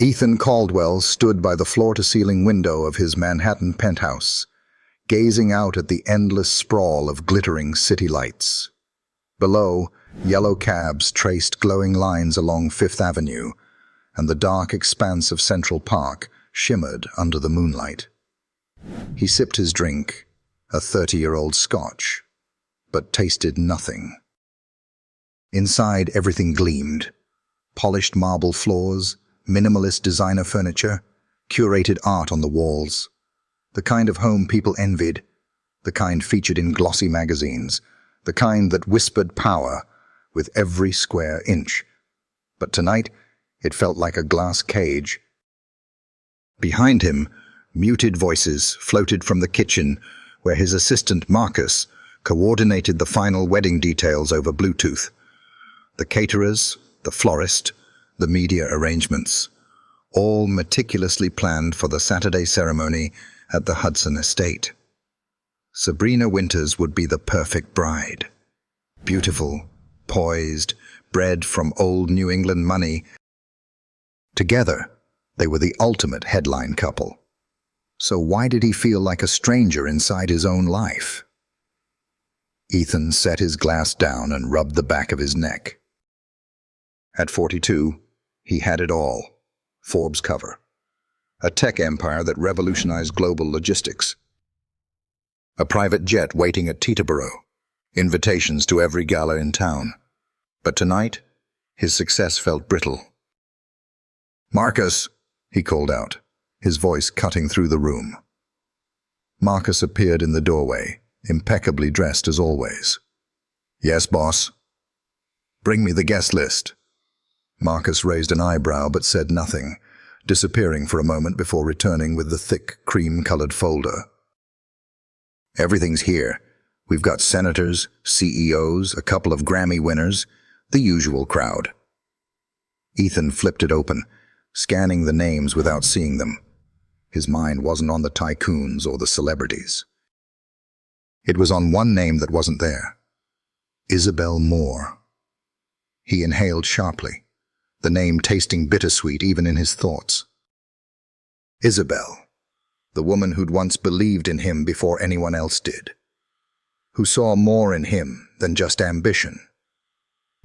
Ethan Caldwell stood by the floor-to-ceiling window of his Manhattan penthouse, gazing out at the endless sprawl of glittering city lights. Below, yellow cabs traced glowing lines along Fifth Avenue, and the dark expanse of Central Park shimmered under the moonlight. He sipped his drink, a 30-year-old Scotch, but tasted nothing. Inside, everything gleamed. Polished marble floors, minimalist designer furniture, curated art on the walls. The kind of home people envied, the kind featured in glossy magazines, the kind that whispered power with every square inch. But tonight, it felt like a glass cage. Behind him, muted voices floated from the kitchen where his assistant Marcus coordinated the final wedding details over Bluetooth. The caterers, the florist, the media arrangements, all meticulously planned for the Saturday ceremony at the Hudson estate. Sabrina Winters would be the perfect bride. Beautiful, poised, bred from old New England money. Together, they were the ultimate headline couple. So why did he feel like a stranger inside his own life? Ethan set his glass down and rubbed the back of his neck. At 42, he had it all. Forbes cover. A tech empire that revolutionized global logistics. A private jet waiting at Teterboro. Invitations to every gala in town. But tonight, his success felt brittle. "Marcus," he called out, his voice cutting through the room. Marcus appeared in the doorway, impeccably dressed as always. "Yes, boss." "Bring me the guest list." Marcus raised an eyebrow but said nothing, disappearing for a moment before returning with the thick, cream-colored folder. "Everything's here. We've got senators, CEOs, a couple of Grammy winners, the usual crowd." Ethan flipped it open, scanning the names without seeing them. His mind wasn't on the tycoons or the celebrities. It was on one name that wasn't there. Isabel Moore. He inhaled sharply, the name tasting bittersweet even in his thoughts. Isabel, the woman who'd once believed in him before anyone else did, who saw more in him than just ambition,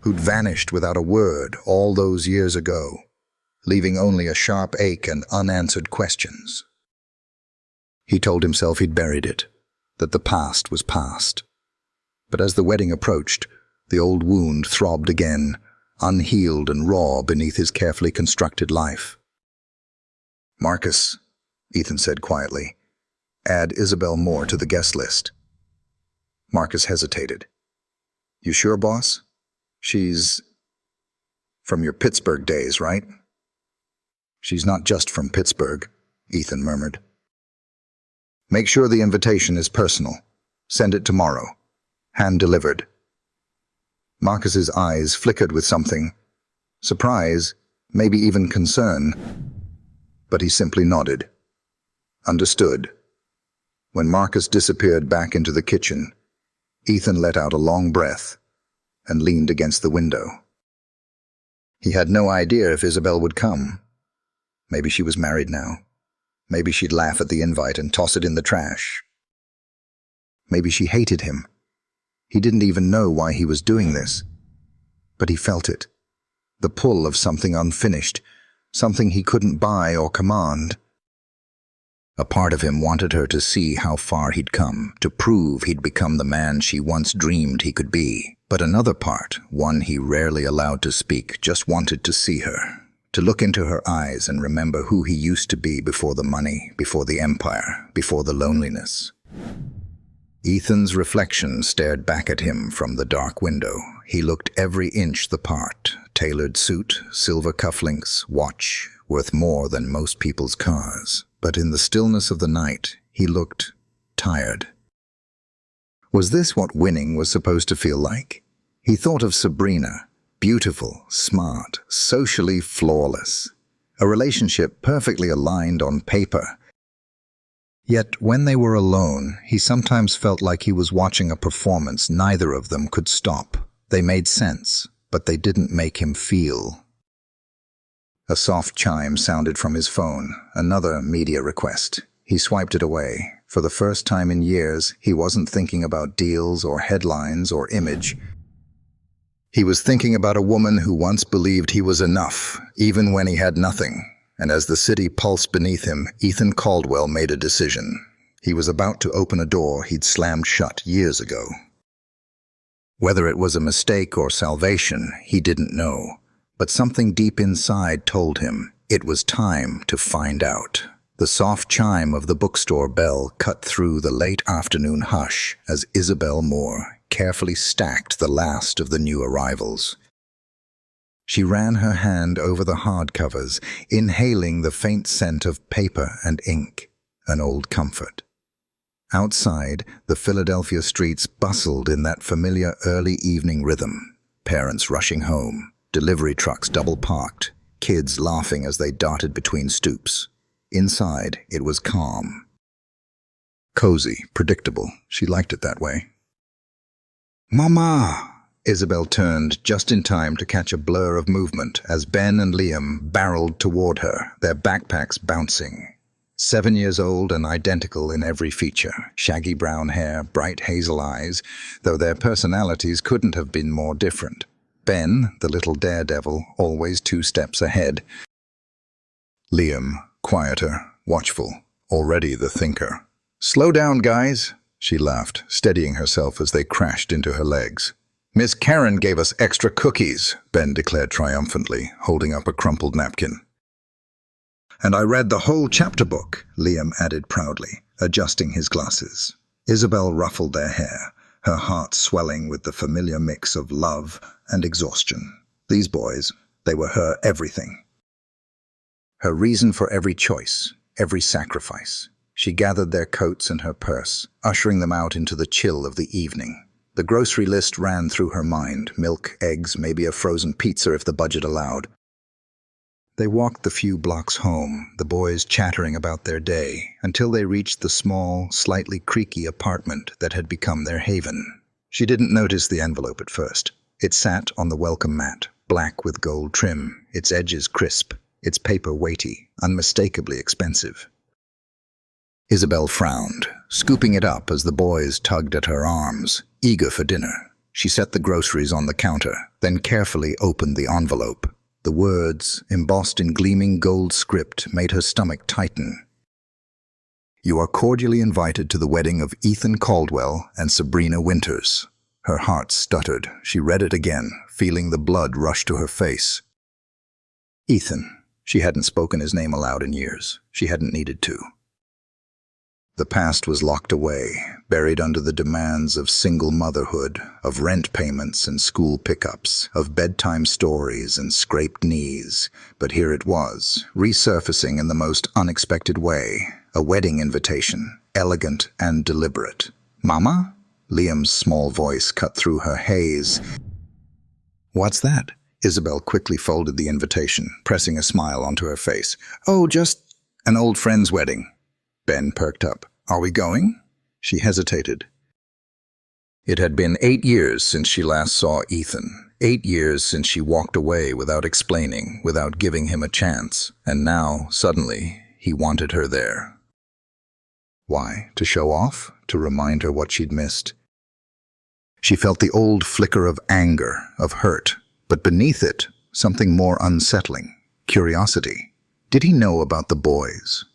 who'd vanished without a word all those years ago, leaving only a sharp ache and unanswered questions. He told himself he'd buried it, that the past was past. But as the wedding approached, the old wound throbbed again, unhealed and raw beneath his carefully constructed life. "Marcus," Ethan said quietly, "add Isabel Moore to the guest list." Marcus hesitated. "You sure, boss? She's from your Pittsburgh days, right?" "She's not just from Pittsburgh," Ethan murmured. "Make sure the invitation is personal. Send it tomorrow. Hand-delivered." Marcus's eyes flickered with something. Surprise, maybe even concern. But he simply nodded. Understood. When Marcus disappeared back into the kitchen, Ethan let out a long breath and leaned against the window. He had no idea if Isabel would come. Maybe she was married now. Maybe she'd laugh at the invite and toss it in the trash. Maybe she hated him. He didn't even know why he was doing this. But he felt it. The pull of something unfinished, something he couldn't buy or command. A part of him wanted her to see how far he'd come, to prove he'd become the man she once dreamed he could be. But another part, one he rarely allowed to speak, just wanted to see her, to look into her eyes and remember who he used to be before the money, before the empire, before the loneliness. Ethan's reflection stared back at him from the dark window. He looked every inch the part. Tailored suit, silver cufflinks, watch, worth more than most people's cars. But in the stillness of the night, he looked tired. Was this what winning was supposed to feel like? He thought of Sabrina, beautiful, smart, socially flawless. A relationship perfectly aligned on paper. Yet when they were alone, he sometimes felt like he was watching a performance neither of them could stop. They made sense, but they didn't make him feel. A soft chime sounded from his phone, another media request. He swiped it away. For the first time in years, he wasn't thinking about deals or headlines or image. He was thinking about a woman who once believed he was enough, even when he had nothing. And as the city pulsed beneath him, Ethan Caldwell made a decision. He was about to open a door he'd slammed shut years ago. Whether it was a mistake or salvation, he didn't know. But something deep inside told him it was time to find out. The soft chime of the bookstore bell cut through the late afternoon hush as Isabel Moore carefully stacked the last of the new arrivals. She ran her hand over the hardcovers, inhaling the faint scent of paper and ink, an old comfort. Outside, the Philadelphia streets bustled in that familiar early evening rhythm. Parents rushing home, delivery trucks double-parked, kids laughing as they darted between stoops. Inside, it was calm. Cozy, predictable. She liked it that way. "Mama!" Isabel turned just in time to catch a blur of movement as Ben and Liam barreled toward her, their backpacks bouncing. 7 years old and identical in every feature, shaggy brown hair, bright hazel eyes, though their personalities couldn't have been more different. Ben, the little daredevil, always 2 steps ahead. Liam, quieter, watchful, already the thinker. "Slow down, guys," she laughed, steadying herself as they crashed into her legs. "Miss Karen gave us extra cookies," Ben declared triumphantly, holding up a crumpled napkin. "And I read the whole chapter book," Liam added proudly, adjusting his glasses. Isabel ruffled their hair, her heart swelling with the familiar mix of love and exhaustion. These boys, they were her everything. Her reason for every choice, every sacrifice. She gathered their coats and her purse, ushering them out into the chill of the evening. The grocery list ran through her mind, milk, eggs, maybe a frozen pizza if the budget allowed. They walked the few blocks home, the boys chattering about their day, until they reached the small, slightly creaky apartment that had become their haven. She didn't notice the envelope at first. It sat on the welcome mat, black with gold trim, its edges crisp, its paper weighty, unmistakably expensive. Isabel frowned, scooping it up as the boys tugged at her arms, eager for dinner. She set the groceries on the counter, then carefully opened the envelope. The words, embossed in gleaming gold script, made her stomach tighten. "You are cordially invited to the wedding of Ethan Caldwell and Sabrina Winters." Her heart stuttered. She read it again, feeling the blood rush to her face. Ethan. She hadn't spoken his name aloud in years. She hadn't needed to. The past was locked away, buried under the demands of single motherhood, of rent payments and school pickups, of bedtime stories and scraped knees. But here it was, resurfacing in the most unexpected way. A wedding invitation, elegant and deliberate. "Mama?" Liam's small voice cut through her haze. "What's that?" Isabel quickly folded the invitation, pressing a smile onto her face. "Oh, just an old friend's wedding." Ben perked up. "Are we going?" She hesitated. It had been 8 years since she last saw Ethan. 8 years since she walked away without explaining, without giving him a chance. And now, suddenly, he wanted her there. Why? To show off? To remind her what she'd missed? She felt the old flicker of anger, of hurt, but beneath it, something more unsettling. Curiosity. Did he know about the boys?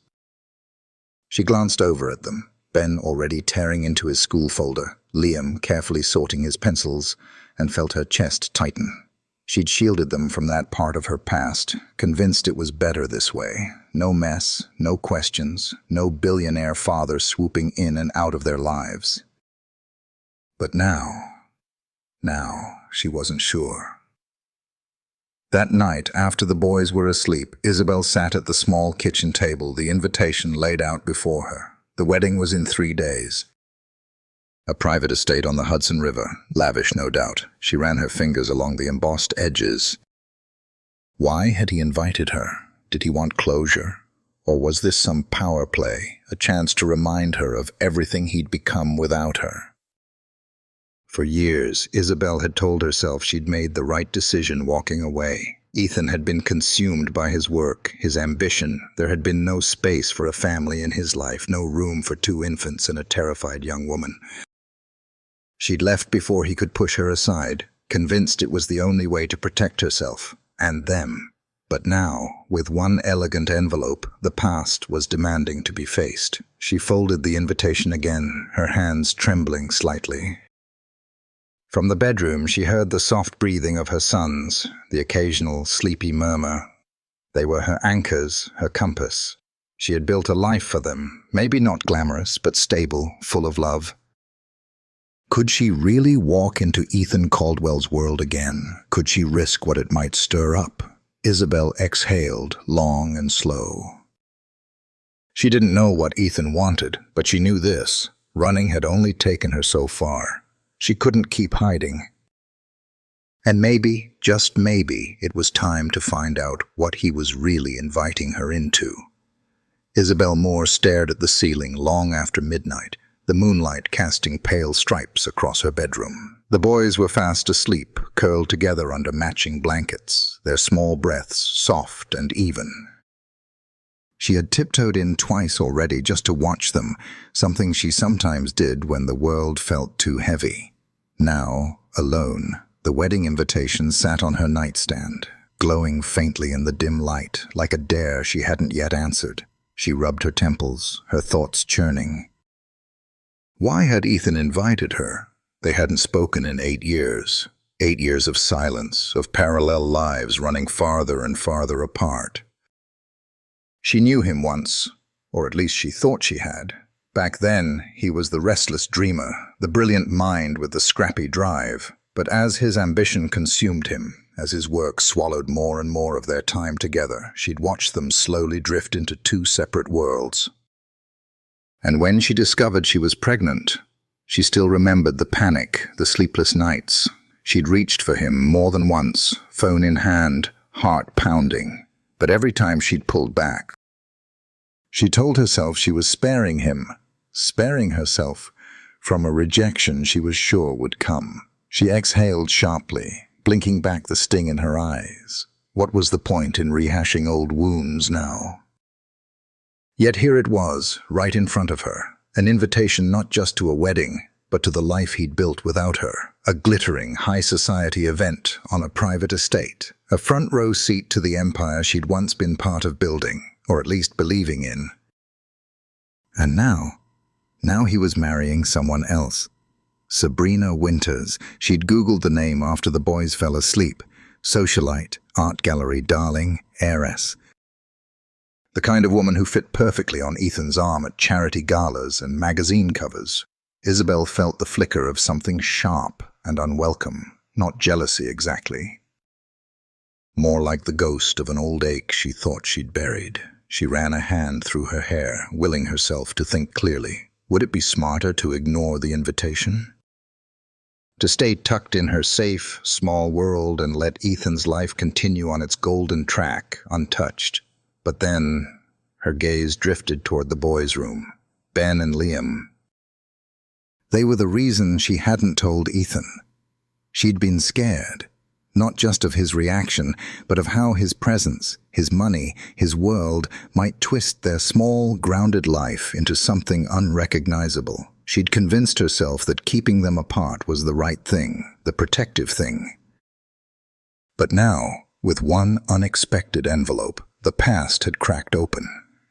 She glanced over at them, Ben already tearing into his school folder, Liam carefully sorting his pencils, and felt her chest tighten. She'd shielded them from that part of her past, convinced it was better this way. No mess, no questions, no billionaire father swooping in and out of their lives. But now, she wasn't sure. That night, after the boys were asleep, Isabel sat at the small kitchen table, the invitation laid out before her. The wedding was in 3 days. A private estate on the Hudson River, lavish no doubt. She ran her fingers along the embossed edges. Why had he invited her? Did he want closure? Or was this some power play, a chance to remind her of everything he'd become without her? For years, Isabel had told herself she'd made the right decision walking away. Ethan had been consumed by his work, his ambition. There had been no space for a family in his life, no room for 2 infants and a terrified young woman. She'd left before he could push her aside, convinced it was the only way to protect herself, and them. But now, with one elegant envelope, the past was demanding to be faced. She folded the invitation again, her hands trembling slightly. From the bedroom, she heard the soft breathing of her sons, the occasional sleepy murmur. They were her anchors, her compass. She had built a life for them, maybe not glamorous, but stable, full of love. Could she really walk into Ethan Caldwell's world again? Could she risk what it might stir up? Isabel exhaled, long and slow. She didn't know what Ethan wanted, but she knew this. Running had only taken her so far. She couldn't keep hiding. And maybe, just maybe, it was time to find out what he was really inviting her into. Isabel Moore stared at the ceiling long after midnight, the moonlight casting pale stripes across her bedroom. The boys were fast asleep, curled together under matching blankets, their small breaths soft and even. She had tiptoed in twice already just to watch them, something she sometimes did when the world felt too heavy. Now, alone, the wedding invitation sat on her nightstand, glowing faintly in the dim light, like a dare she hadn't yet answered. She rubbed her temples, her thoughts churning. Why had Ethan invited her? They hadn't spoken in 8 years. 8 years of silence, of parallel lives running farther and farther apart. She knew him once, or at least she thought she had. Back then, he was the restless dreamer, the brilliant mind with the scrappy drive. But as his ambition consumed him, as his work swallowed more and more of their time together, she'd watched them slowly drift into 2 separate worlds. And when she discovered she was pregnant, she still remembered the panic, the sleepless nights. She'd reached for him more than once, phone in hand, heart pounding. But every time she'd pulled back. She told herself she was sparing him, sparing herself from a rejection she was sure would come. She exhaled sharply, blinking back the sting in her eyes. What was the point in rehashing old wounds now? Yet here it was, right in front of her, an invitation not just to a wedding, but to the life he'd built without her, a glittering, high-society event on a private estate, a front-row seat to the empire she'd once been part of building, or at least believing in. And now he was marrying someone else. Sabrina Winters. She'd Googled the name after the boys fell asleep. Socialite, art gallery darling, heiress. The kind of woman who fit perfectly on Ethan's arm at charity galas and magazine covers. Isabel felt the flicker of something sharp and unwelcome, not jealousy exactly. More like the ghost of an old ache she thought she'd buried. She ran a hand through her hair, willing herself to think clearly. Would it be smarter to ignore the invitation? To stay tucked in her safe, small world and let Ethan's life continue on its golden track, untouched. But then, her gaze drifted toward the boys' room. Ben and Liam. They were the reason she hadn't told Ethan. She'd been scared, not just of his reaction, but of how his presence, his money, his world might twist their small, grounded life into something unrecognizable. She'd convinced herself that keeping them apart was the right thing, the protective thing. But now, with one unexpected envelope, the past had cracked open.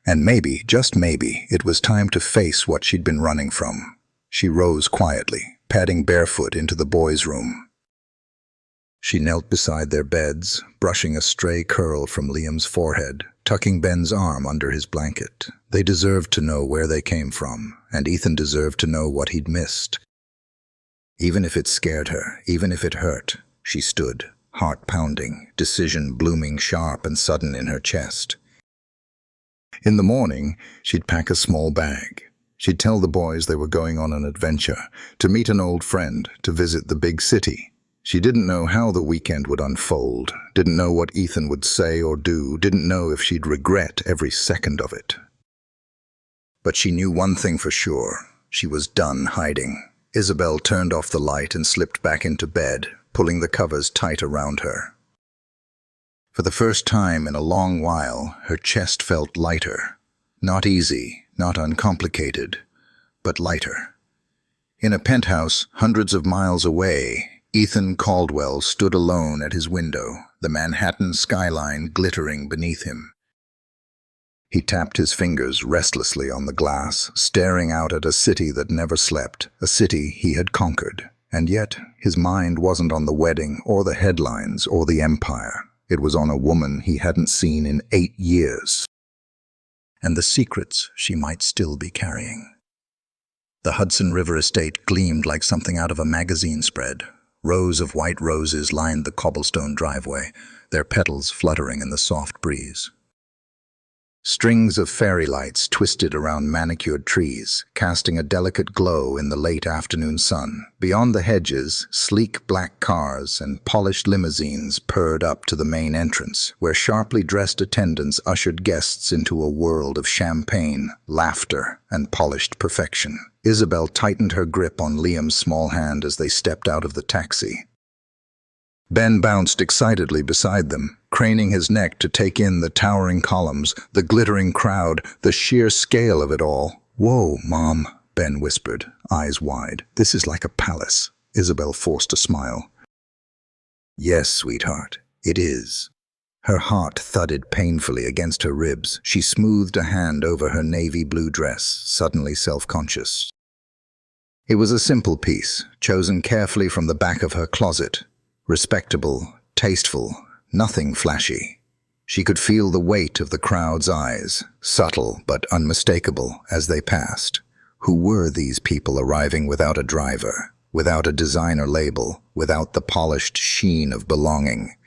And maybe, just maybe, it was time to face what she'd been running from. She rose quietly, padding barefoot into the boys' room. She knelt beside their beds, brushing a stray curl from Liam's forehead, tucking Ben's arm under his blanket. They deserved to know where they came from, and Ethan deserved to know what he'd missed. Even if it scared her, even if it hurt, she stood, heart pounding, decision blooming sharp and sudden in her chest. In the morning, she'd pack a small bag. She'd tell the boys they were going on an adventure, to meet an old friend, to visit the big city. She didn't know how the weekend would unfold, didn't know what Ethan would say or do, didn't know if she'd regret every second of it. But she knew one thing for sure. She was done hiding. Isabel turned off the light and slipped back into bed, pulling the covers tight around her. For the first time in a long while, her chest felt lighter. Not easy, not uncomplicated, but lighter. In a penthouse hundreds of miles away, Ethan Caldwell stood alone at his window, the Manhattan skyline glittering beneath him. He tapped his fingers restlessly on the glass, staring out at a city that never slept, a city he had conquered. And yet, his mind wasn't on the wedding or the headlines or the empire. It was on a woman he hadn't seen in 8 years, and the secrets she might still be carrying. The Hudson River estate gleamed like something out of a magazine spread. Rows of white roses lined the cobblestone driveway, their petals fluttering in the soft breeze. Strings of fairy lights twisted around manicured trees, casting a delicate glow in the late afternoon sun. Beyond the hedges, sleek black cars and polished limousines purred up to the main entrance, where sharply dressed attendants ushered guests into a world of champagne, laughter, and polished perfection. Isabel tightened her grip on Liam's small hand as they stepped out of the taxi. Ben bounced excitedly beside them, craning his neck to take in the towering columns, the glittering crowd, the sheer scale of it all. "Whoa, Mom," Ben whispered, eyes wide. "This is like a palace." Isabel forced a smile. "Yes, sweetheart, it is." Her heart thudded painfully against her ribs. She smoothed a hand over her navy blue dress, suddenly self-conscious. It was a simple piece, chosen carefully from the back of her closet. Respectable, tasteful, nothing flashy. She could feel the weight of the crowd's eyes, subtle but unmistakable, as they passed. Who were these people arriving without a driver, without a designer label, without the polished sheen of belonging?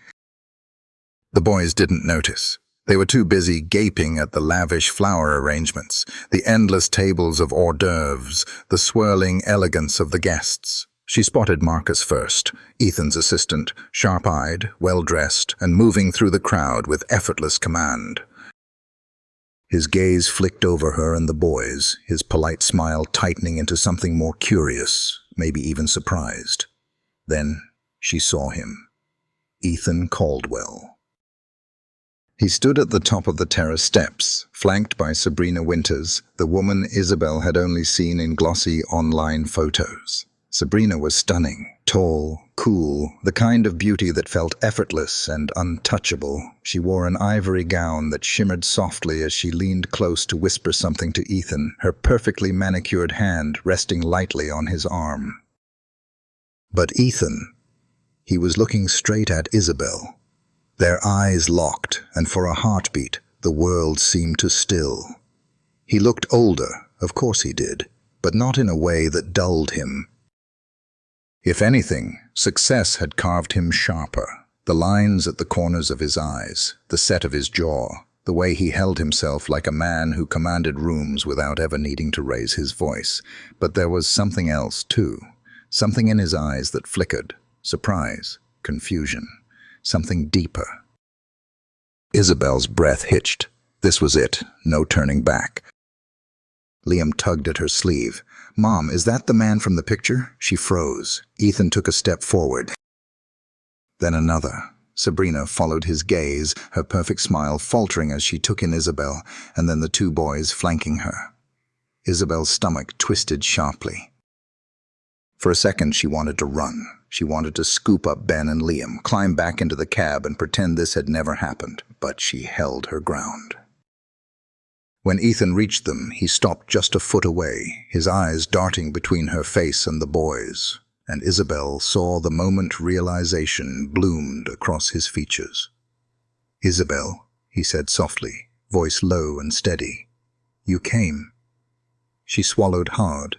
The boys didn't notice. They were too busy gaping at the lavish flower arrangements, the endless tables of hors d'oeuvres, the swirling elegance of the guests. She spotted Marcus first, Ethan's assistant, sharp-eyed, well-dressed, and moving through the crowd with effortless command. His gaze flicked over her and the boys, his polite smile tightening into something more curious, maybe even surprised. Then she saw him. Ethan Caldwell. He stood at the top of the terrace steps, flanked by Sabrina Winters, the woman Isabel had only seen in glossy online photos. Sabrina was stunning, tall, cool, the kind of beauty that felt effortless and untouchable. She wore an ivory gown that shimmered softly as she leaned close to whisper something to Ethan, her perfectly manicured hand resting lightly on his arm. But Ethan, he was looking straight at Isabel. Their eyes locked, and for a heartbeat, the world seemed to still. He looked older, of course he did, but not in a way that dulled him. If anything, success had carved him sharper. The lines at the corners of his eyes, the set of his jaw, the way he held himself like a man who commanded rooms without ever needing to raise his voice. But there was something else, too. Something in his eyes that flickered. Surprise, confusion, something deeper. Isabel's breath hitched. This was it, no turning back. Liam tugged at her sleeve. "Mom, is that the man from the picture?" She froze. Ethan took a step forward. Then another. Sabrina followed his gaze, her perfect smile faltering as she took in Isabel, and then the two boys flanking her. Isabel's stomach twisted sharply. For a second she wanted to run. She wanted to scoop up Ben and Liam, climb back into the cab and pretend this had never happened, but she held her ground. When Ethan reached them, he stopped just a foot away, his eyes darting between her face and the boys, and Isabel saw the moment realization bloomed across his features. "Isabel," he said softly, voice low and steady, "you came." She swallowed hard.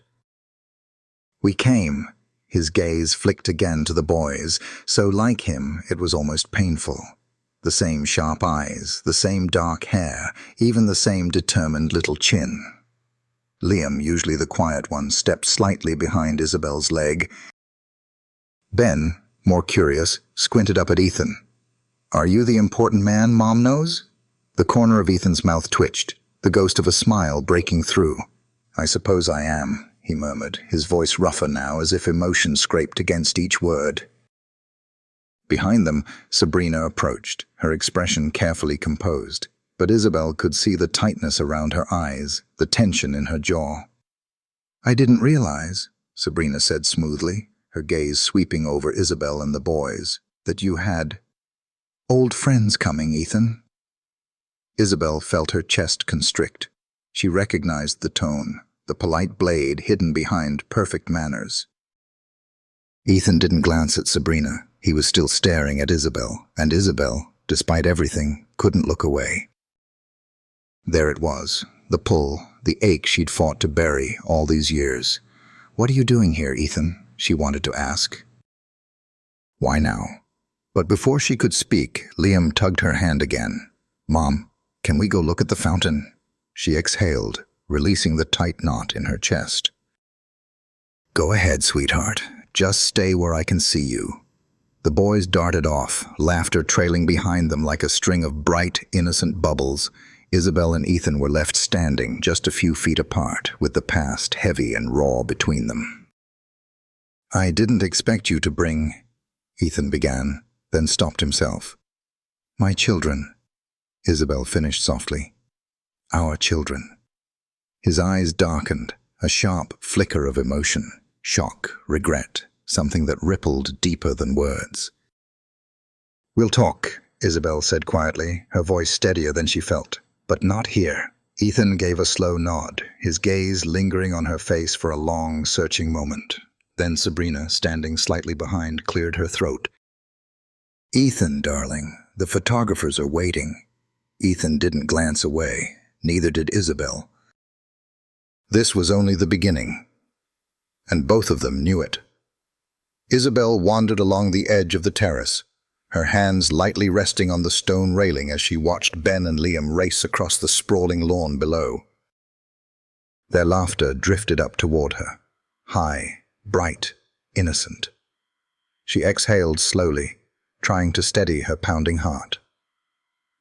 "We came." His gaze flicked again to the boys, so like him it was almost painful. The same sharp eyes, the same dark hair, even the same determined little chin. Liam, usually the quiet one, stepped slightly behind Isabel's leg. Ben, more curious, squinted up at Ethan. "Are you the important man Mom knows?" The corner of Ethan's mouth twitched, the ghost of a smile breaking through. "I suppose I am," he murmured, his voice rougher now as if emotion scraped against each word. Behind them, Sabrina approached, her expression carefully composed, but Isabel could see the tightness around her eyes, the tension in her jaw. "I didn't realize," Sabrina said smoothly, her gaze sweeping over Isabel and the boys, "that you had old friends coming, Ethan." Isabel felt her chest constrict. She recognized the tone, the polite blade hidden behind perfect manners. Ethan didn't glance at Sabrina. He was still staring at Isabel, and Isabel, despite everything, couldn't look away. There it was, the pull, the ache she'd fought to bury all these years. "What are you doing here, Ethan?" she wanted to ask. "Why now?" But before she could speak, Liam tugged her hand again. "Mom, can we go look at the fountain?" She exhaled, releasing the tight knot in her chest. "Go ahead, sweetheart. Just stay where I can see you." The boys darted off, laughter trailing behind them like a string of bright, innocent bubbles. Isabel and Ethan were left standing just a few feet apart, with the past heavy and raw between them. "I didn't expect you to bring," Ethan began, then stopped himself. "My children," Isabel finished softly. "Our children." His eyes darkened, a sharp flicker of emotion, shock, regret, something that rippled deeper than words. "We'll talk," Isabel said quietly, her voice steadier than she felt. "But not here." Ethan gave a slow nod, his gaze lingering on her face for a long, searching moment. Then Sabrina, standing slightly behind, cleared her throat. "Ethan, darling, the photographers are waiting." Ethan didn't glance away, neither did Isabel. This was only the beginning, and both of them knew it. Isabel wandered along the edge of the terrace, her hands lightly resting on the stone railing as she watched Ben and Liam race across the sprawling lawn below. Their laughter drifted up toward her, high, bright, innocent. She exhaled slowly, trying to steady her pounding heart.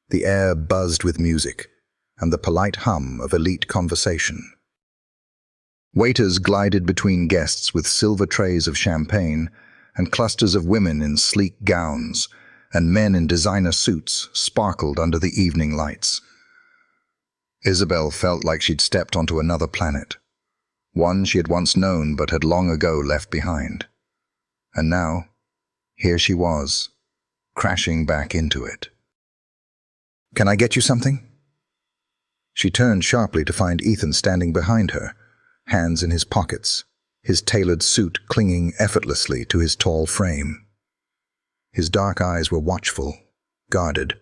The air buzzed with music and the polite hum of elite conversation. Waiters glided between guests with silver trays of champagne, and clusters of women in sleek gowns and men in designer suits sparkled under the evening lights. Isabel felt like she'd stepped onto another planet, one she had once known but had long ago left behind. And now, here she was, crashing back into it. "Can I get you something?" She turned sharply to find Ethan standing behind her, hands in his pockets, his tailored suit clinging effortlessly to his tall frame. His dark eyes were watchful, guarded,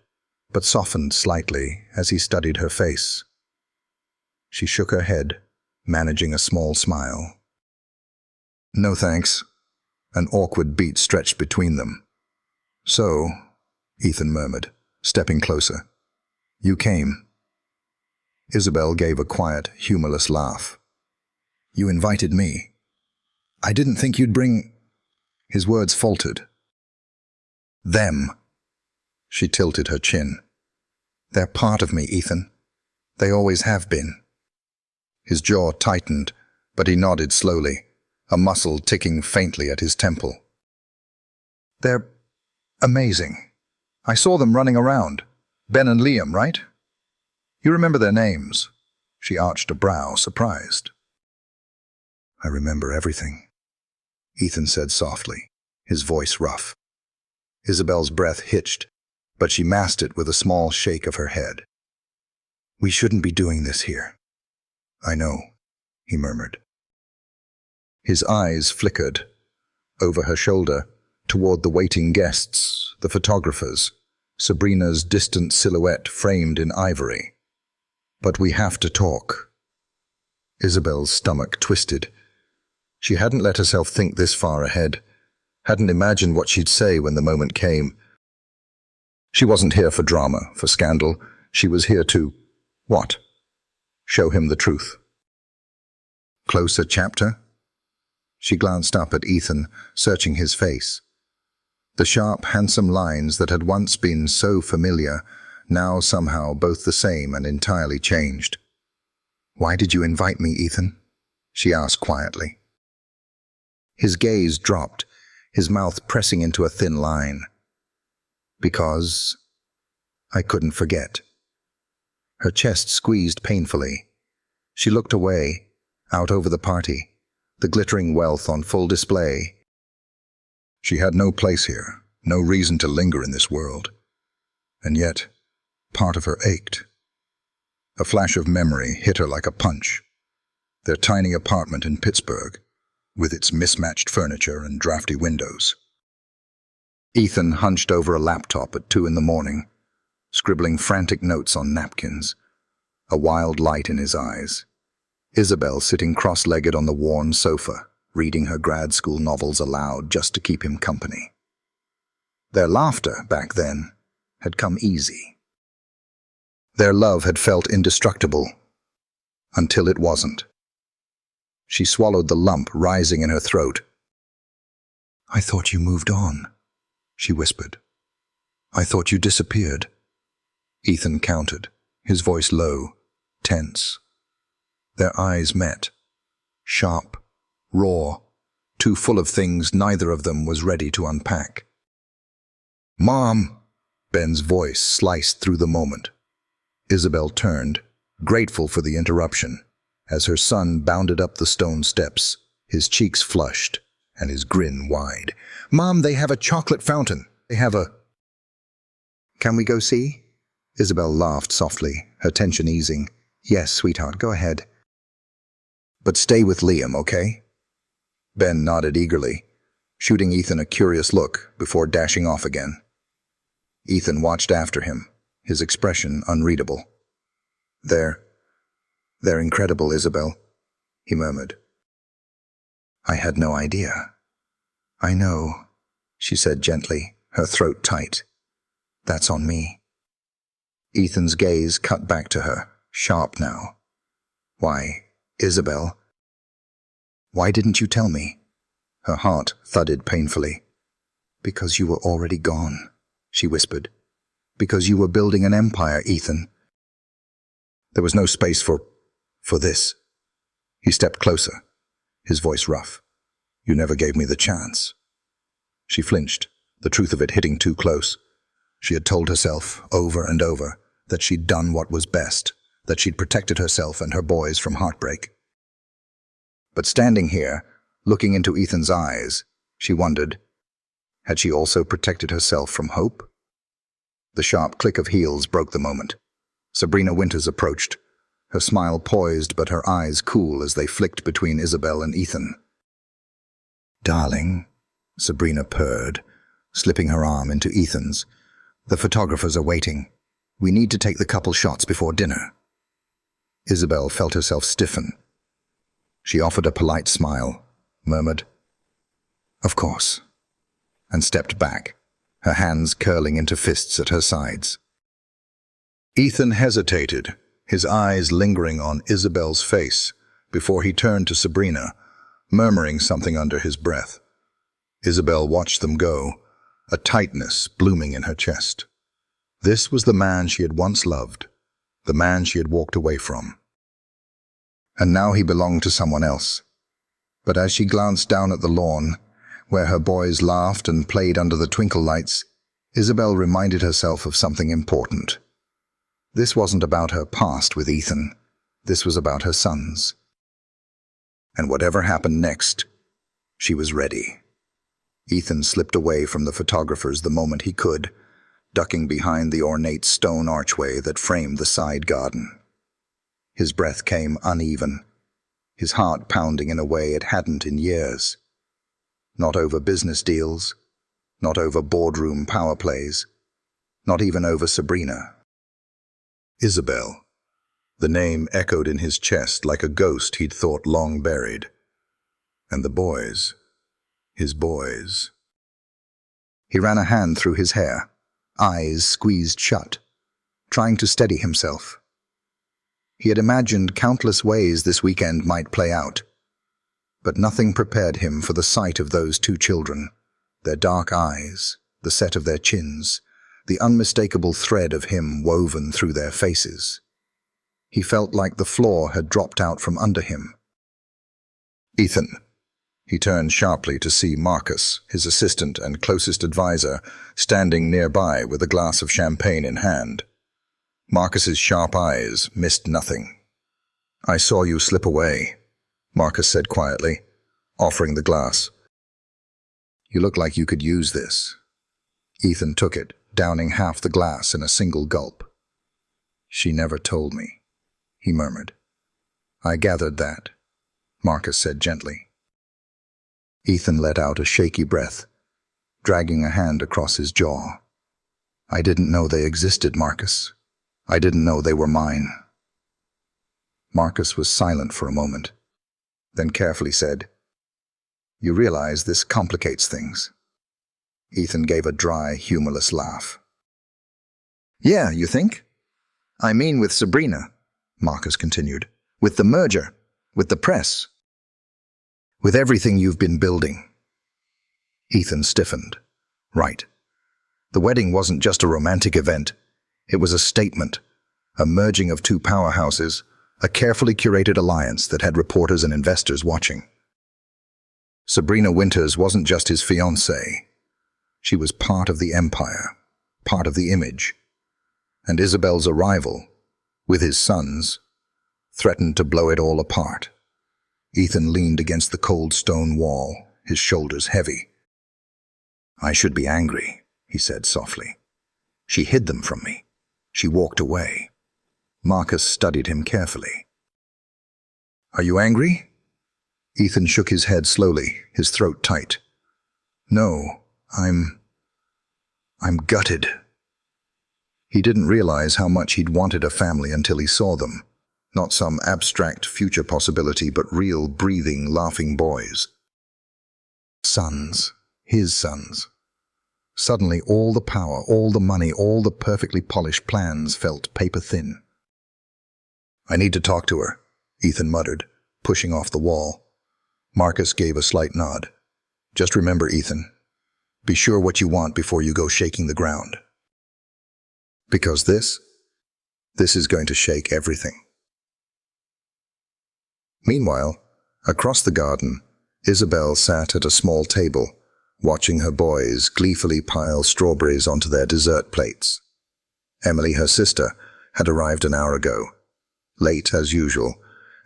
but softened slightly as he studied her face. She shook her head, managing a small smile. "No thanks." An awkward beat stretched between them. "So," Ethan murmured, stepping closer, "you came." Isabel gave a quiet, humorless laugh. "You invited me. I didn't think you'd bring—" His words faltered. "Them." She tilted her chin. "They're part of me, Ethan. They always have been." His jaw tightened, but he nodded slowly, a muscle ticking faintly at his temple. "They're amazing. I saw them running around. Ben and Liam, right? You remember their names?" She arched a brow, surprised. "I remember everything," Ethan said softly, his voice rough. Isabel's breath hitched, but she masked it with a small shake of her head. "We shouldn't be doing this here." "I know," he murmured. His eyes flickered, over her shoulder, toward the waiting guests, the photographers, Sabrina's distant silhouette framed in ivory. "But we have to talk." Isabel's stomach twisted. She hadn't let herself think this far ahead, hadn't imagined what she'd say when the moment came. She wasn't here for drama, for scandal. She was here to, what? Show him the truth. "Closer, chapter?" She glanced up at Ethan, searching his face. The sharp, handsome lines that had once been so familiar, now somehow both the same and entirely changed. "Why did you invite me, Ethan?" she asked quietly. His gaze dropped, his mouth pressing into a thin line. Because I couldn't forget. Her chest squeezed painfully. She looked away, out over the party, the glittering wealth on full display. She had no place here, no reason to linger in this world. And yet, part of her ached. A flash of memory hit her like a punch. Their tiny apartment in Pittsburgh, with its mismatched furniture and drafty windows. Ethan hunched over a laptop at 2 a.m, scribbling frantic notes on napkins, a wild light in his eyes. Isabel sitting cross-legged on the worn sofa, reading her grad school novels aloud just to keep him company. Their laughter, back then, had come easy. Their love had felt indestructible, until it wasn't. She swallowed the lump rising in her throat. "I thought you moved on," she whispered. "I thought you disappeared." Ethan counted, his voice low, tense. Their eyes met, sharp, raw, too full of things neither of them was ready to unpack. "Mom!" Ben's voice sliced through the moment. Isabel turned, grateful for the interruption, as her son bounded up the stone steps, his cheeks flushed and his grin wide. "Mom, they have a chocolate fountain. They have a—" "Can we go see?" Isabel laughed softly, her tension easing. "Yes, sweetheart, go ahead. But stay with Liam, okay?" Ben nodded eagerly, shooting Ethan a curious look before dashing off again. Ethan watched after him, his expression unreadable. They're incredible, Isabel," he murmured. "I had no idea." "I know," she said gently, her throat tight. "That's on me." Ethan's gaze cut back to her, sharp now. "Why, Isabel, why didn't you tell me?" Her heart thudded painfully. "Because you were already gone," she whispered. "Because you were building an empire, Ethan." There was no space for this. He stepped closer, his voice rough. "You never gave me the chance." She flinched, the truth of it hitting too close. She had told herself, over and over, that she'd done what was best, that she'd protected herself and her boys from heartbreak. But standing here, looking into Ethan's eyes, she wondered, had she also protected herself from hope? The sharp click of heels broke the moment. Sabrina Winters approached, her smile poised but her eyes cool as they flicked between Isabel and Ethan. "Darling," Sabrina purred, slipping her arm into Ethan's. "The photographers are waiting. We need to take the couple shots before dinner." Isabel felt herself stiffen. She offered a polite smile, murmured, "Of course," and stepped back, her hands curling into fists at her sides. Ethan hesitated, his eyes lingering on Isabel's face, before he turned to Sabrina, murmuring something under his breath. Isabel watched them go, a tightness blooming in her chest. This was the man she had once loved, the man she had walked away from. And now he belonged to someone else. But as she glanced down at the lawn, where her boys laughed and played under the twinkle lights, Isabel reminded herself of something important. This wasn't about her past with Ethan. This was about her sons. And whatever happened next, she was ready. Ethan slipped away from the photographers the moment he could, ducking behind the ornate stone archway that framed the side garden. His breath came uneven, his heart pounding in a way it hadn't in years. Not over business deals, not over boardroom power plays, not even over Sabrina. Isabel. The name echoed in his chest like a ghost he'd thought long buried. And the boys. His boys. He ran a hand through his hair, eyes squeezed shut, trying to steady himself. He had imagined countless ways this weekend might play out, but nothing prepared him for the sight of those two children, their dark eyes, the set of their chins, the unmistakable thread of him woven through their faces. He felt like the floor had dropped out from under him. "Ethan," He turned sharply to see Marcus, his assistant and closest advisor, standing nearby with a glass of champagne in hand. Marcus's sharp eyes missed nothing. "I saw you slip away," Marcus said quietly, offering the glass. "You look like you could use this." Ethan took it, downing half the glass in a single gulp. "She never told me," he murmured. "I gathered that," Marcus said gently. Ethan let out a shaky breath, dragging a hand across his jaw. "I didn't know they existed, Marcus. I didn't know they were mine." Marcus was silent for a moment, then carefully said, "You realize this complicates things." Ethan gave a dry, humorless laugh. "Yeah, you think? I mean with Sabrina," Marcus continued. "With the merger, with the press, with everything you've been building." Ethan stiffened. Right. The wedding wasn't just a romantic event. It was a statement, a merging of two powerhouses, a carefully curated alliance that had reporters and investors watching. Sabrina Winters wasn't just his fiancée. She was part of the empire, part of the image. And Isabel's arrival, with his sons, threatened to blow it all apart. Ethan leaned against the cold stone wall, his shoulders heavy. "I should be angry," he said softly. "She hid them from me. She walked away." Marcus studied him carefully. "Are you angry?" Ethan shook his head slowly, his throat tight. "No, I'm gutted." He didn't realize how much he'd wanted a family until he saw them. Not some abstract future possibility, but real, breathing, laughing boys. Sons. His sons. Suddenly all the power, all the money, all the perfectly polished plans felt paper-thin. "I need to talk to her," Ethan muttered, pushing off the wall. Marcus gave a slight nod. "Just remember, Ethan, be sure what you want before you go shaking the ground. Because this is going to shake everything." Meanwhile, across the garden, Isabel sat at a small table, watching her boys gleefully pile strawberries onto their dessert plates. Emily, her sister, had arrived an hour ago, late as usual,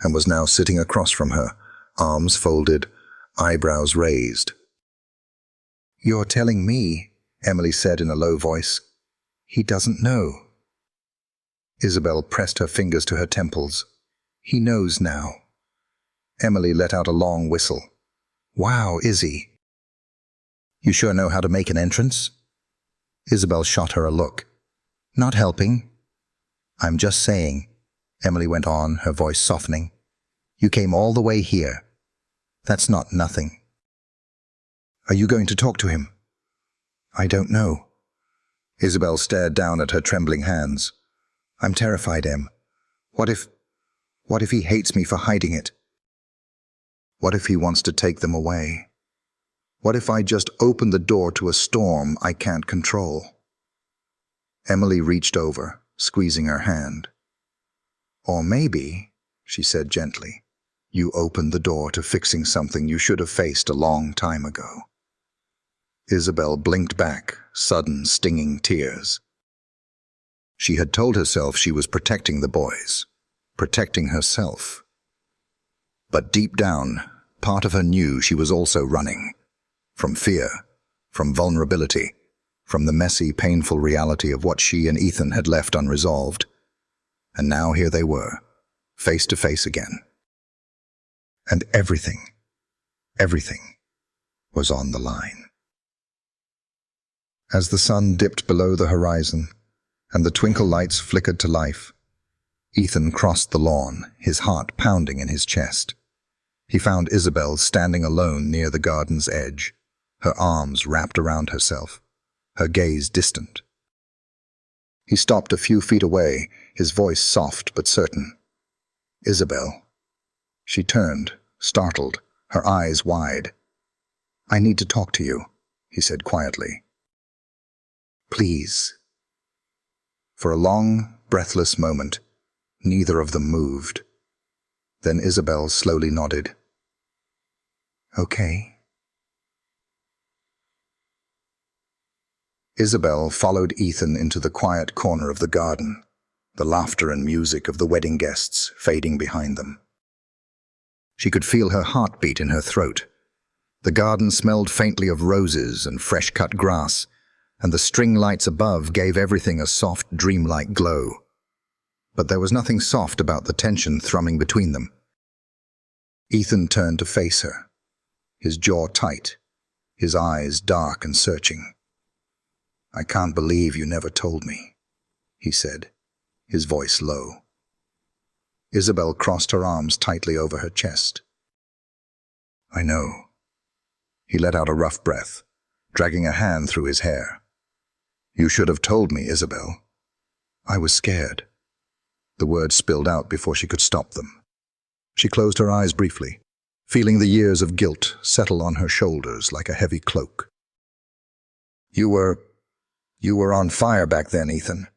and was now sitting across from her, arms folded, eyebrows raised. "You're telling me," Emily said in a low voice, "he doesn't know." Isabel pressed her fingers to her temples. "He knows now." Emily let out a long whistle. "Wow, Izzy. You sure know how to make an entrance?" Isabel shot her a look. "Not helping." "I'm just saying," Emily went on, her voice softening. "You came all the way here. That's not nothing." "Are you going to talk to him?" "I don't know." Isabel stared down at her trembling hands. "I'm terrified, Em. What if he hates me for hiding it? What if he wants to take them away? What if I just open the door to a storm I can't control?" Emily reached over, squeezing her hand. "Or maybe," she said gently, "you opened the door to fixing something you should have faced a long time ago." Isabel blinked back, sudden stinging tears. She had told herself she was protecting the boys, protecting herself. But deep down, part of her knew she was also running. From fear, from vulnerability, from the messy, painful reality of what she and Ethan had left unresolved. And now here they were, face to face again. And everything was on the line. As the sun dipped below the horizon, and the twinkle lights flickered to life, Ethan crossed the lawn, his heart pounding in his chest. He found Isabel standing alone near the garden's edge, her arms wrapped around herself, her gaze distant. He stopped a few feet away, his voice soft but certain. "Isabel." She turned, startled, her eyes wide. "I need to talk to you," he said quietly. "Please." For a long, breathless moment, neither of them moved. Then Isabel slowly nodded. Okay. Isabel followed Ethan into the quiet corner of the garden, the laughter and music of the wedding guests fading behind them. She could feel her heartbeat in her throat. The garden smelled faintly of roses and fresh-cut grass, and the string lights above gave everything a soft, dreamlike glow. But there was nothing soft about the tension thrumming between them. Ethan turned to face her, his jaw tight, his eyes dark and searching. "I can't believe you never told me," he said, his voice low. Isabel crossed her arms tightly over her chest. "I know." He let out a rough breath, dragging a hand through his hair. "You should have told me, Isabel." "I was scared." The words spilled out before she could stop them. She closed her eyes briefly, feeling the years of guilt settle on her shoulders like a heavy cloak. You were on fire back then, Ethan.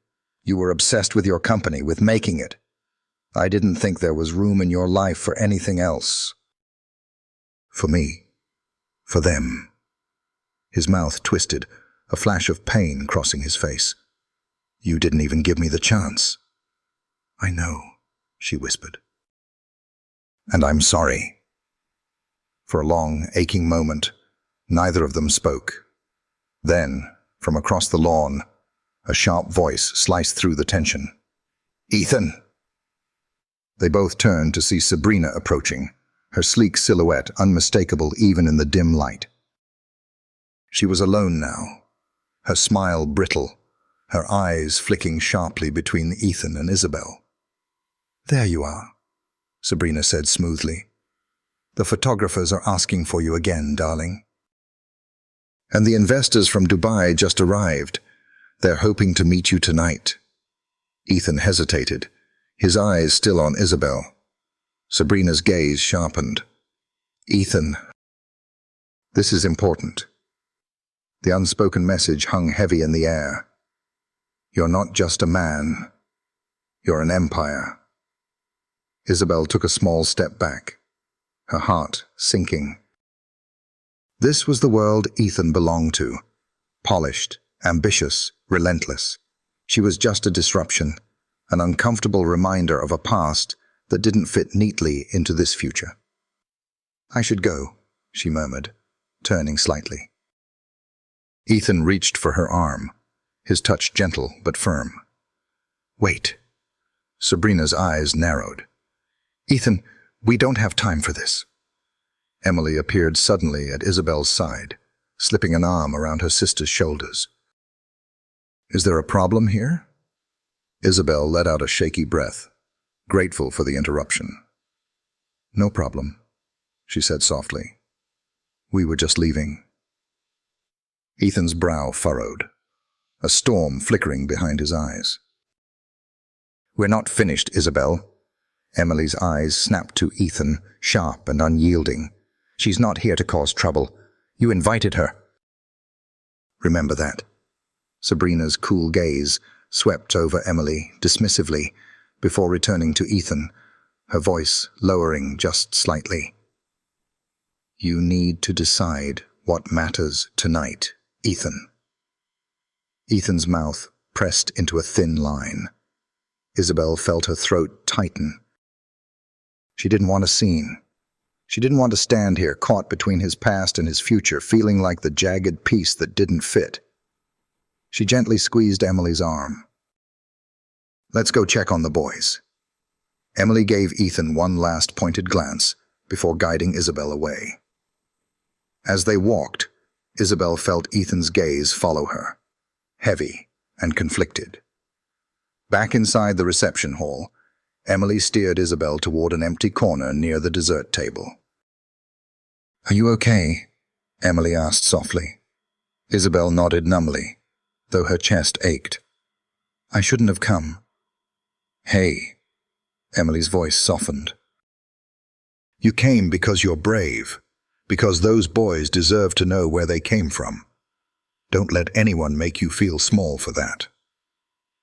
You were obsessed with your company, with making it. I didn't think there was room in your life for anything else." "For me. For them." His mouth twisted, a flash of pain crossing his face. "You didn't even give me the chance." "I know," she whispered. "And I'm sorry." For a long, aching moment, neither of them spoke. Then, from across the lawn, a sharp voice sliced through the tension. "Ethan!" They both turned to see Sabrina approaching, her sleek silhouette unmistakable even in the dim light. She was alone now, her smile brittle, her eyes flicking sharply between Ethan and Isabel. "There you are," Sabrina said smoothly. "The photographers are asking for you again, darling. And the investors from Dubai just arrived. They're hoping to meet you tonight." Ethan hesitated, his eyes still on Isabel. Sabrina's gaze sharpened. "Ethan, this is important." The unspoken message hung heavy in the air. "You're not just a man. You're an empire." Isabel took a small step back, her heart sinking. This was the world Ethan belonged to. Polished, ambitious, relentless. She was just a disruption, an uncomfortable reminder of a past that didn't fit neatly into this future. "I should go," she murmured, turning slightly. Ethan reached for her arm, his touch gentle but firm. "Wait." Sabrina's eyes narrowed. "Ethan, we don't have time for this." Emily appeared suddenly at Isabel's side, slipping an arm around her sister's shoulders. "Is there a problem here?" Isabel let out a shaky breath, grateful for the interruption. "No problem," she said softly. "We were just leaving." Ethan's brow furrowed, a storm flickering behind his eyes. "We're not finished, Isabel." Emily's eyes snapped to Ethan, sharp and unyielding. "She's not here to cause trouble. You invited her." "Remember that." Sabrina's cool gaze swept over Emily dismissively before returning to Ethan, her voice lowering just slightly. "You need to decide what matters tonight, Ethan." Ethan's mouth pressed into a thin line. Isabel felt her throat tighten. She didn't want a scene. She didn't want to stand here, caught between his past and his future, feeling like the jagged piece that didn't fit. She gently squeezed Emily's arm. "Let's go check on the boys." Emily gave Ethan one last pointed glance before guiding Isabel away. As they walked, Isabel felt Ethan's gaze follow her, heavy and conflicted. Back inside the reception hall, Emily steered Isabel toward an empty corner near the dessert table. "Are you okay?" Emily asked softly. Isabel nodded numbly, though her chest ached. "I shouldn't have come." "Hey," Emily's voice softened. "You came because you're brave, because those boys deserve to know where they came from. Don't let anyone make you feel small for that."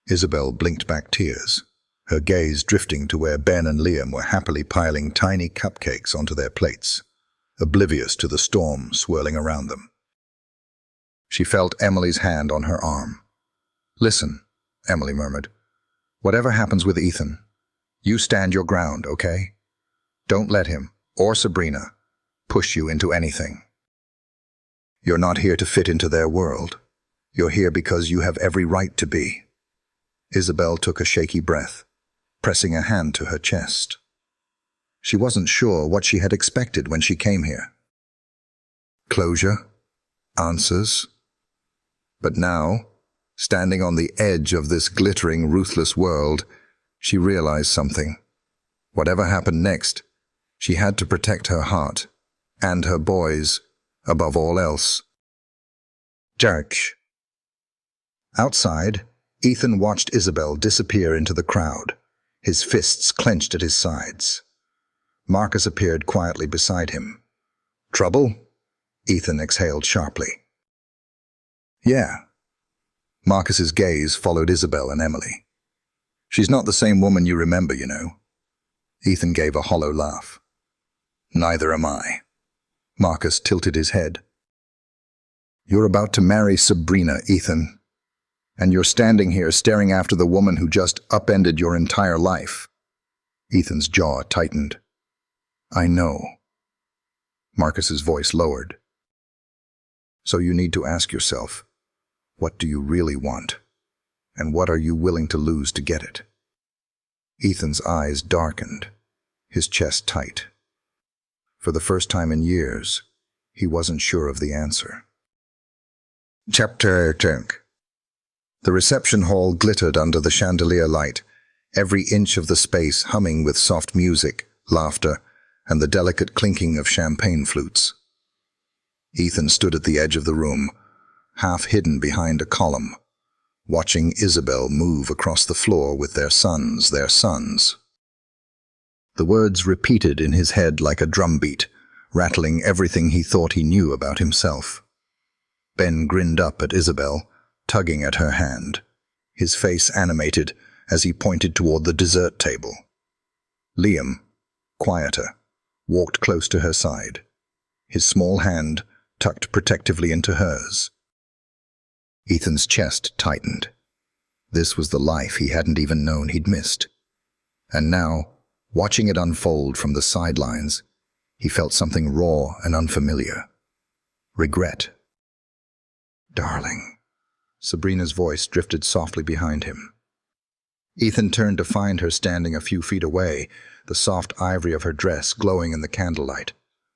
Isabel blinked back tears, her gaze drifting to where Ben and Liam were happily piling tiny cupcakes onto their plates, oblivious to the storm swirling around them. She felt Emily's hand on her arm. "Listen," Emily murmured. "Whatever happens with Ethan, you stand your ground, okay? Don't let him, or Sabrina, push you into anything. You're not here to fit into their world. You're here because you have every right to be." Isabel took a shaky breath, pressing a hand to her chest. She wasn't sure what she had expected when she came here. Closure? Answers? But now, standing on the edge of this glittering, ruthless world, she realized something. Whatever happened next, she had to protect her heart, and her boys, above all else. Church. Outside, Ethan watched Isabel disappear into the crowd, his fists clenched at his sides. Marcus appeared quietly beside him. "Trouble?" Ethan exhaled sharply. "Yeah." Marcus's gaze followed Isabel and Emily. "She's not the same woman you remember, you know." Ethan gave a hollow laugh. "Neither am I." Marcus tilted his head. "You're about to marry Sabrina, Ethan. And you're standing here staring after the woman who just upended your entire life." Ethan's jaw tightened. "I know." Marcus's voice lowered. "So you need to ask yourself, what do you really want? And what are you willing to lose to get it?" Ethan's eyes darkened, his chest tight. For the first time in years, he wasn't sure of the answer. Chapter 10. The reception hall glittered under the chandelier light, every inch of the space humming with soft music, laughter, and the delicate clinking of champagne flutes. Ethan stood at the edge of the room, half hidden behind a column, watching Isabel move across the floor with their sons. The words repeated in his head like a drumbeat, rattling everything he thought he knew about himself. Ben grinned up at Isabel, tugging at her hand, his face animated as he pointed toward the dessert table. Liam, quieter, walked close to her side, his small hand tucked protectively into hers. Ethan's chest tightened. This was the life he hadn't even known he'd missed. And now, watching it unfold from the sidelines, he felt something raw and unfamiliar. Regret. "Darling." Sabrina's voice drifted softly behind him. Ethan turned to find her standing a few feet away, the soft ivory of her dress glowing in the candlelight,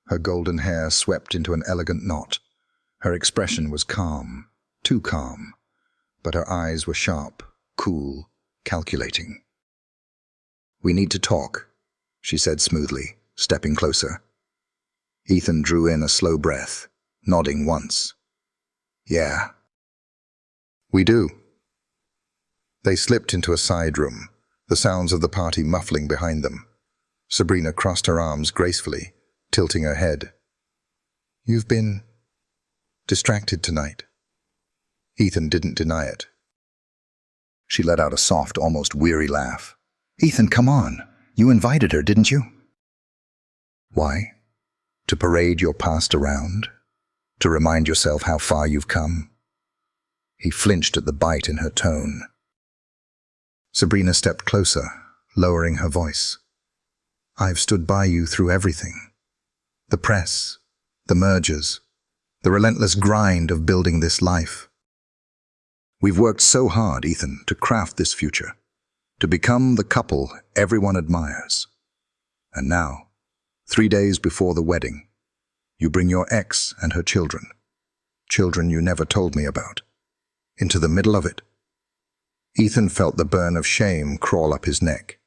her golden hair swept into an elegant knot. Her expression was calm, too calm, but her eyes were sharp, cool, calculating. "We need to talk," she said smoothly, stepping closer. Ethan drew in a slow breath, nodding once. "Yeah." "We do." They slipped into a side room, the sounds of the party muffling behind them. Sabrina crossed her arms gracefully, tilting her head. "You've been distracted tonight." Ethan didn't deny it. She let out a soft, almost weary laugh. "Ethan, come on. You invited her, didn't you?" "Why? To parade your past around? To remind yourself how far you've come?" He flinched at the bite in her tone. Sabrina stepped closer, lowering her voice. "I've stood by you through everything. The press, the mergers, the relentless grind of building this life. We've worked so hard, Ethan, to craft this future, to become the couple everyone admires. And now, 3 days before the wedding, you bring your ex and her children you never told me about, into the middle of it." Ethan felt the burn of shame crawl up his neck.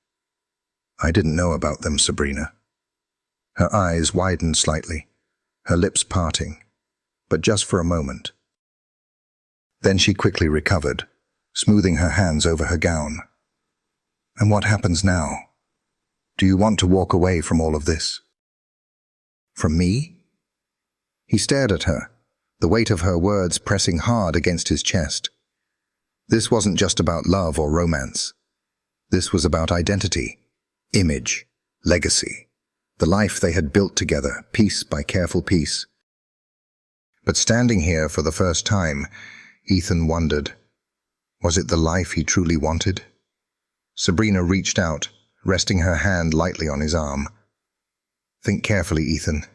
"I didn't know about them, Sabrina." Her eyes widened slightly, her lips parting, but just for a moment. Then she quickly recovered, smoothing her hands over her gown. "And what happens now? Do you want to walk away from all of this?" "From me?" He stared at her, the weight of her words pressing hard against his chest. This wasn't just about love or romance. This was about identity, image, legacy, the life they had built together, piece by careful piece. But standing here for the first time, Ethan wondered, was it the life he truly wanted? Sabrina reached out, resting her hand lightly on his arm. Think carefully, Ethan.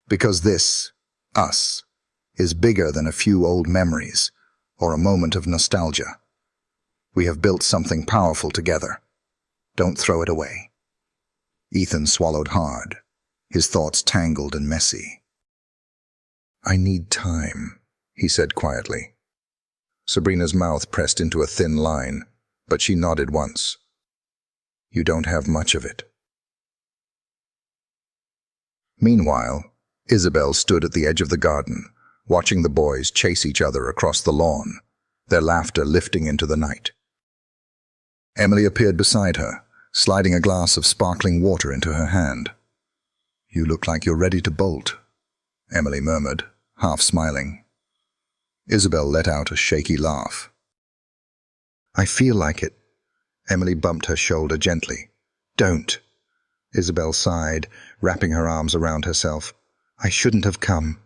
Because this, us, is bigger than a few old memories or a moment of nostalgia. We have built something powerful together. Don't throw it away. Ethan swallowed hard, his thoughts tangled and messy. I need time, he said quietly. Sabrina's mouth pressed into a thin line, but she nodded once. You don't have much of it. Meanwhile, Isabel stood at the edge of the garden, watching the boys chase each other across the lawn, their laughter lifting into the night. Emily appeared beside her, sliding a glass of sparkling water into her hand. You look like you're ready to bolt, Emily murmured, half smiling. Isabel let out a shaky laugh. I feel like it. Emily bumped her shoulder gently. Don't. Isabel sighed, wrapping her arms around herself. I shouldn't have come.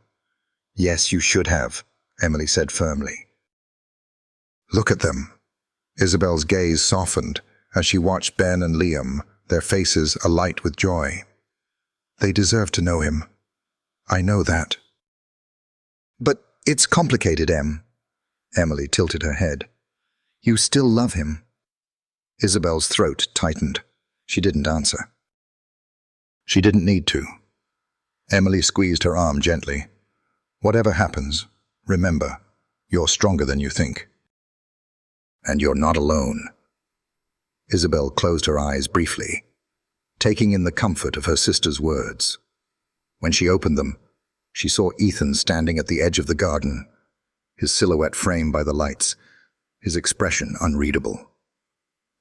Yes, you should have, Emily said firmly. Look at them. Isabel's gaze softened as she watched Ben and Liam, their faces alight with joy. They deserve to know him. I know that. But it's complicated, Em. Emily tilted her head. You still love him. Isabel's throat tightened. She didn't answer. She didn't need to. Emily squeezed her arm gently. Whatever happens, remember, you're stronger than you think. And you're not alone. Isabel closed her eyes briefly, taking in the comfort of her sister's words. When she opened them, she saw Ethan standing at the edge of the garden, his silhouette framed by the lights, his expression unreadable.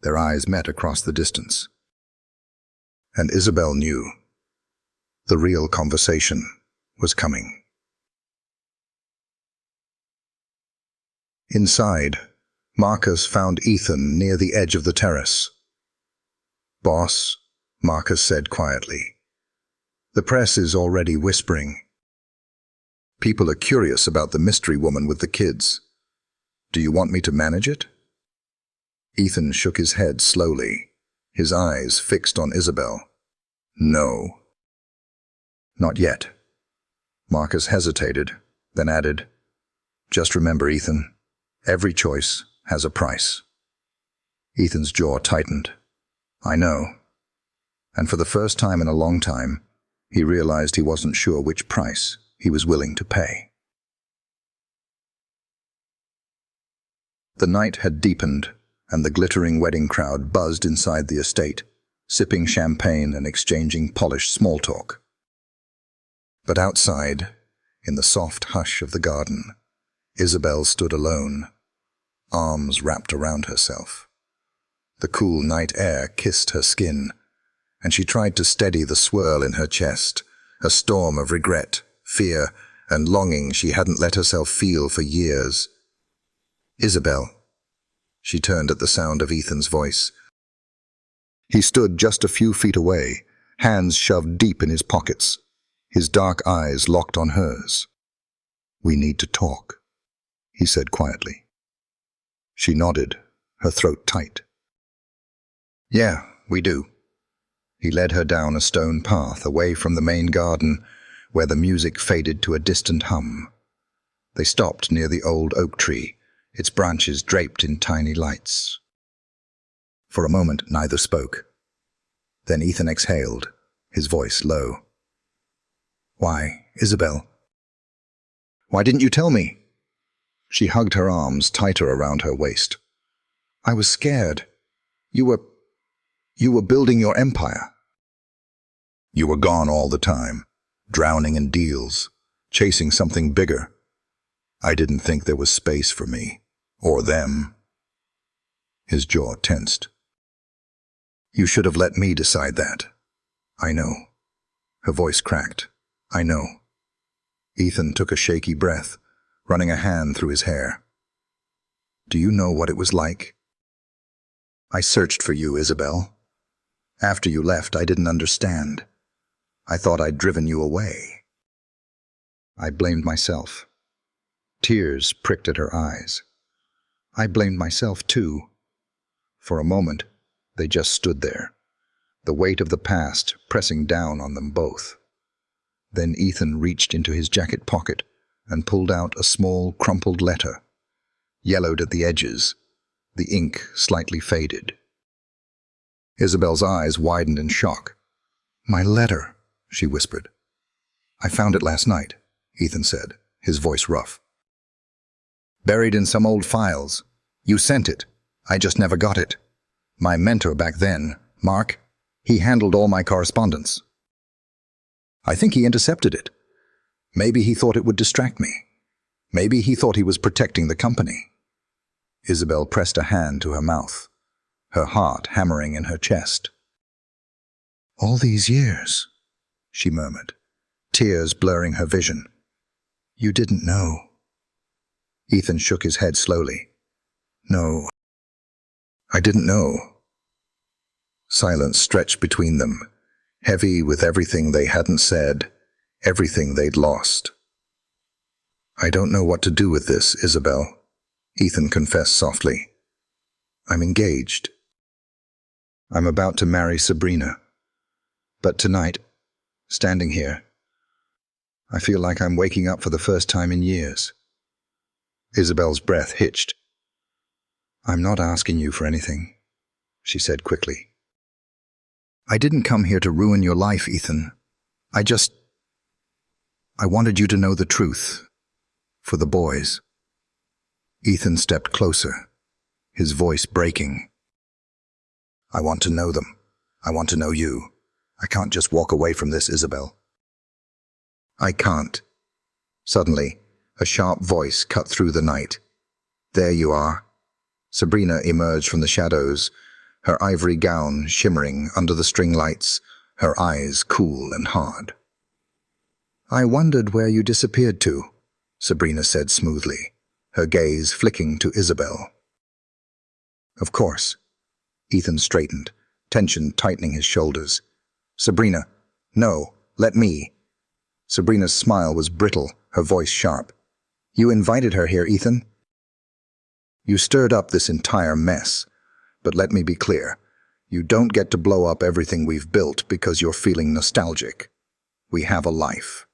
Their eyes met across the distance. And Isabel knew the real conversation was coming. Inside, Marcus found Ethan near the edge of the terrace. Boss, Marcus said quietly. The press is already whispering. People are curious about the mystery woman with the kids. Do you want me to manage it? Ethan shook his head slowly, his eyes fixed on Isabel. No. Not yet. Marcus hesitated, then added, Just remember, Ethan, every choice has a price. Ethan's jaw tightened. I know. And for the first time in a long time, he realized he wasn't sure which price he was willing to pay. The night had deepened, and the glittering wedding crowd buzzed inside the estate, sipping champagne and exchanging polished small talk. But outside, in the soft hush of the garden, Isabel stood alone, arms wrapped around herself. The cool night air kissed her skin, and she tried to steady the swirl in her chest, a storm of regret, fear, and longing she hadn't let herself feel for years. Isabel. She turned at the sound of Ethan's voice. He stood just a few feet away, hands shoved deep in his pockets, his dark eyes locked on hers. We need to talk, he said quietly. She nodded, her throat tight. Yeah, we do. He led her down a stone path away from the main garden, where the music faded to a distant hum. They stopped near the old oak tree, its branches draped in tiny lights. For a moment, neither spoke. Then Ethan exhaled, his voice low. Why, Isabel? Why didn't you tell me? She hugged her arms tighter around her waist. I was scared. You were building your empire. You were gone all the time, drowning in deals, chasing something bigger. I didn't think there was space for me, or them. His jaw tensed. You should have let me decide that. I know. Her voice cracked. I know. Ethan took a shaky breath, running a hand through his hair. Do you know what it was like? I searched for you, Isabel. After you left, I didn't understand. I thought I'd driven you away. I blamed myself. Tears pricked at her eyes. I blamed myself too. For a moment, they just stood there, the weight of the past pressing down on them both. Then Ethan reached into his jacket pocket and pulled out a small, crumpled letter, yellowed at the edges, the ink slightly faded. Isabel's eyes widened in shock. "My letter," she whispered. "I found it last night," Ethan said, his voice rough. "Buried in some old files. You sent it. I just never got it. My mentor back then, Mark, he handled all my correspondence. I think he intercepted it. Maybe he thought it would distract me. Maybe he thought he was protecting the company." Isabel pressed a hand to her mouth, her heart hammering in her chest. "All these years," she murmured, tears blurring her vision. "You didn't know." Ethan shook his head slowly. "No, I didn't know." Silence stretched between them, heavy with everything they hadn't said, everything they'd lost. "I don't know what to do with this, Isabel," Ethan confessed softly. "I'm engaged. I'm about to marry Sabrina. But tonight, standing here, I feel like I'm waking up for the first time in years." Isabel's breath hitched. "I'm not asking you for anything," she said quickly. "I didn't come here to ruin your life, Ethan. I wanted you to know the truth. For the boys." Ethan stepped closer, his voice breaking. "I want to know them. I want to know you. I can't just walk away from this, Isabel." "I can't." Suddenly, a sharp voice cut through the night. "There you are." Sabrina emerged from the shadows, her ivory gown shimmering under the string lights, her eyes cool and hard. "I wondered where you disappeared to," Sabrina said smoothly, her gaze flicking to Isabel. "Of course." Ethan straightened, tension tightening his shoulders. "Sabrina, no, let me." Sabrina's smile was brittle, her voice sharp. "You invited her here, Ethan. You stirred up this entire mess. But let me be clear. You don't get to blow up everything we've built because you're feeling nostalgic. We have a life.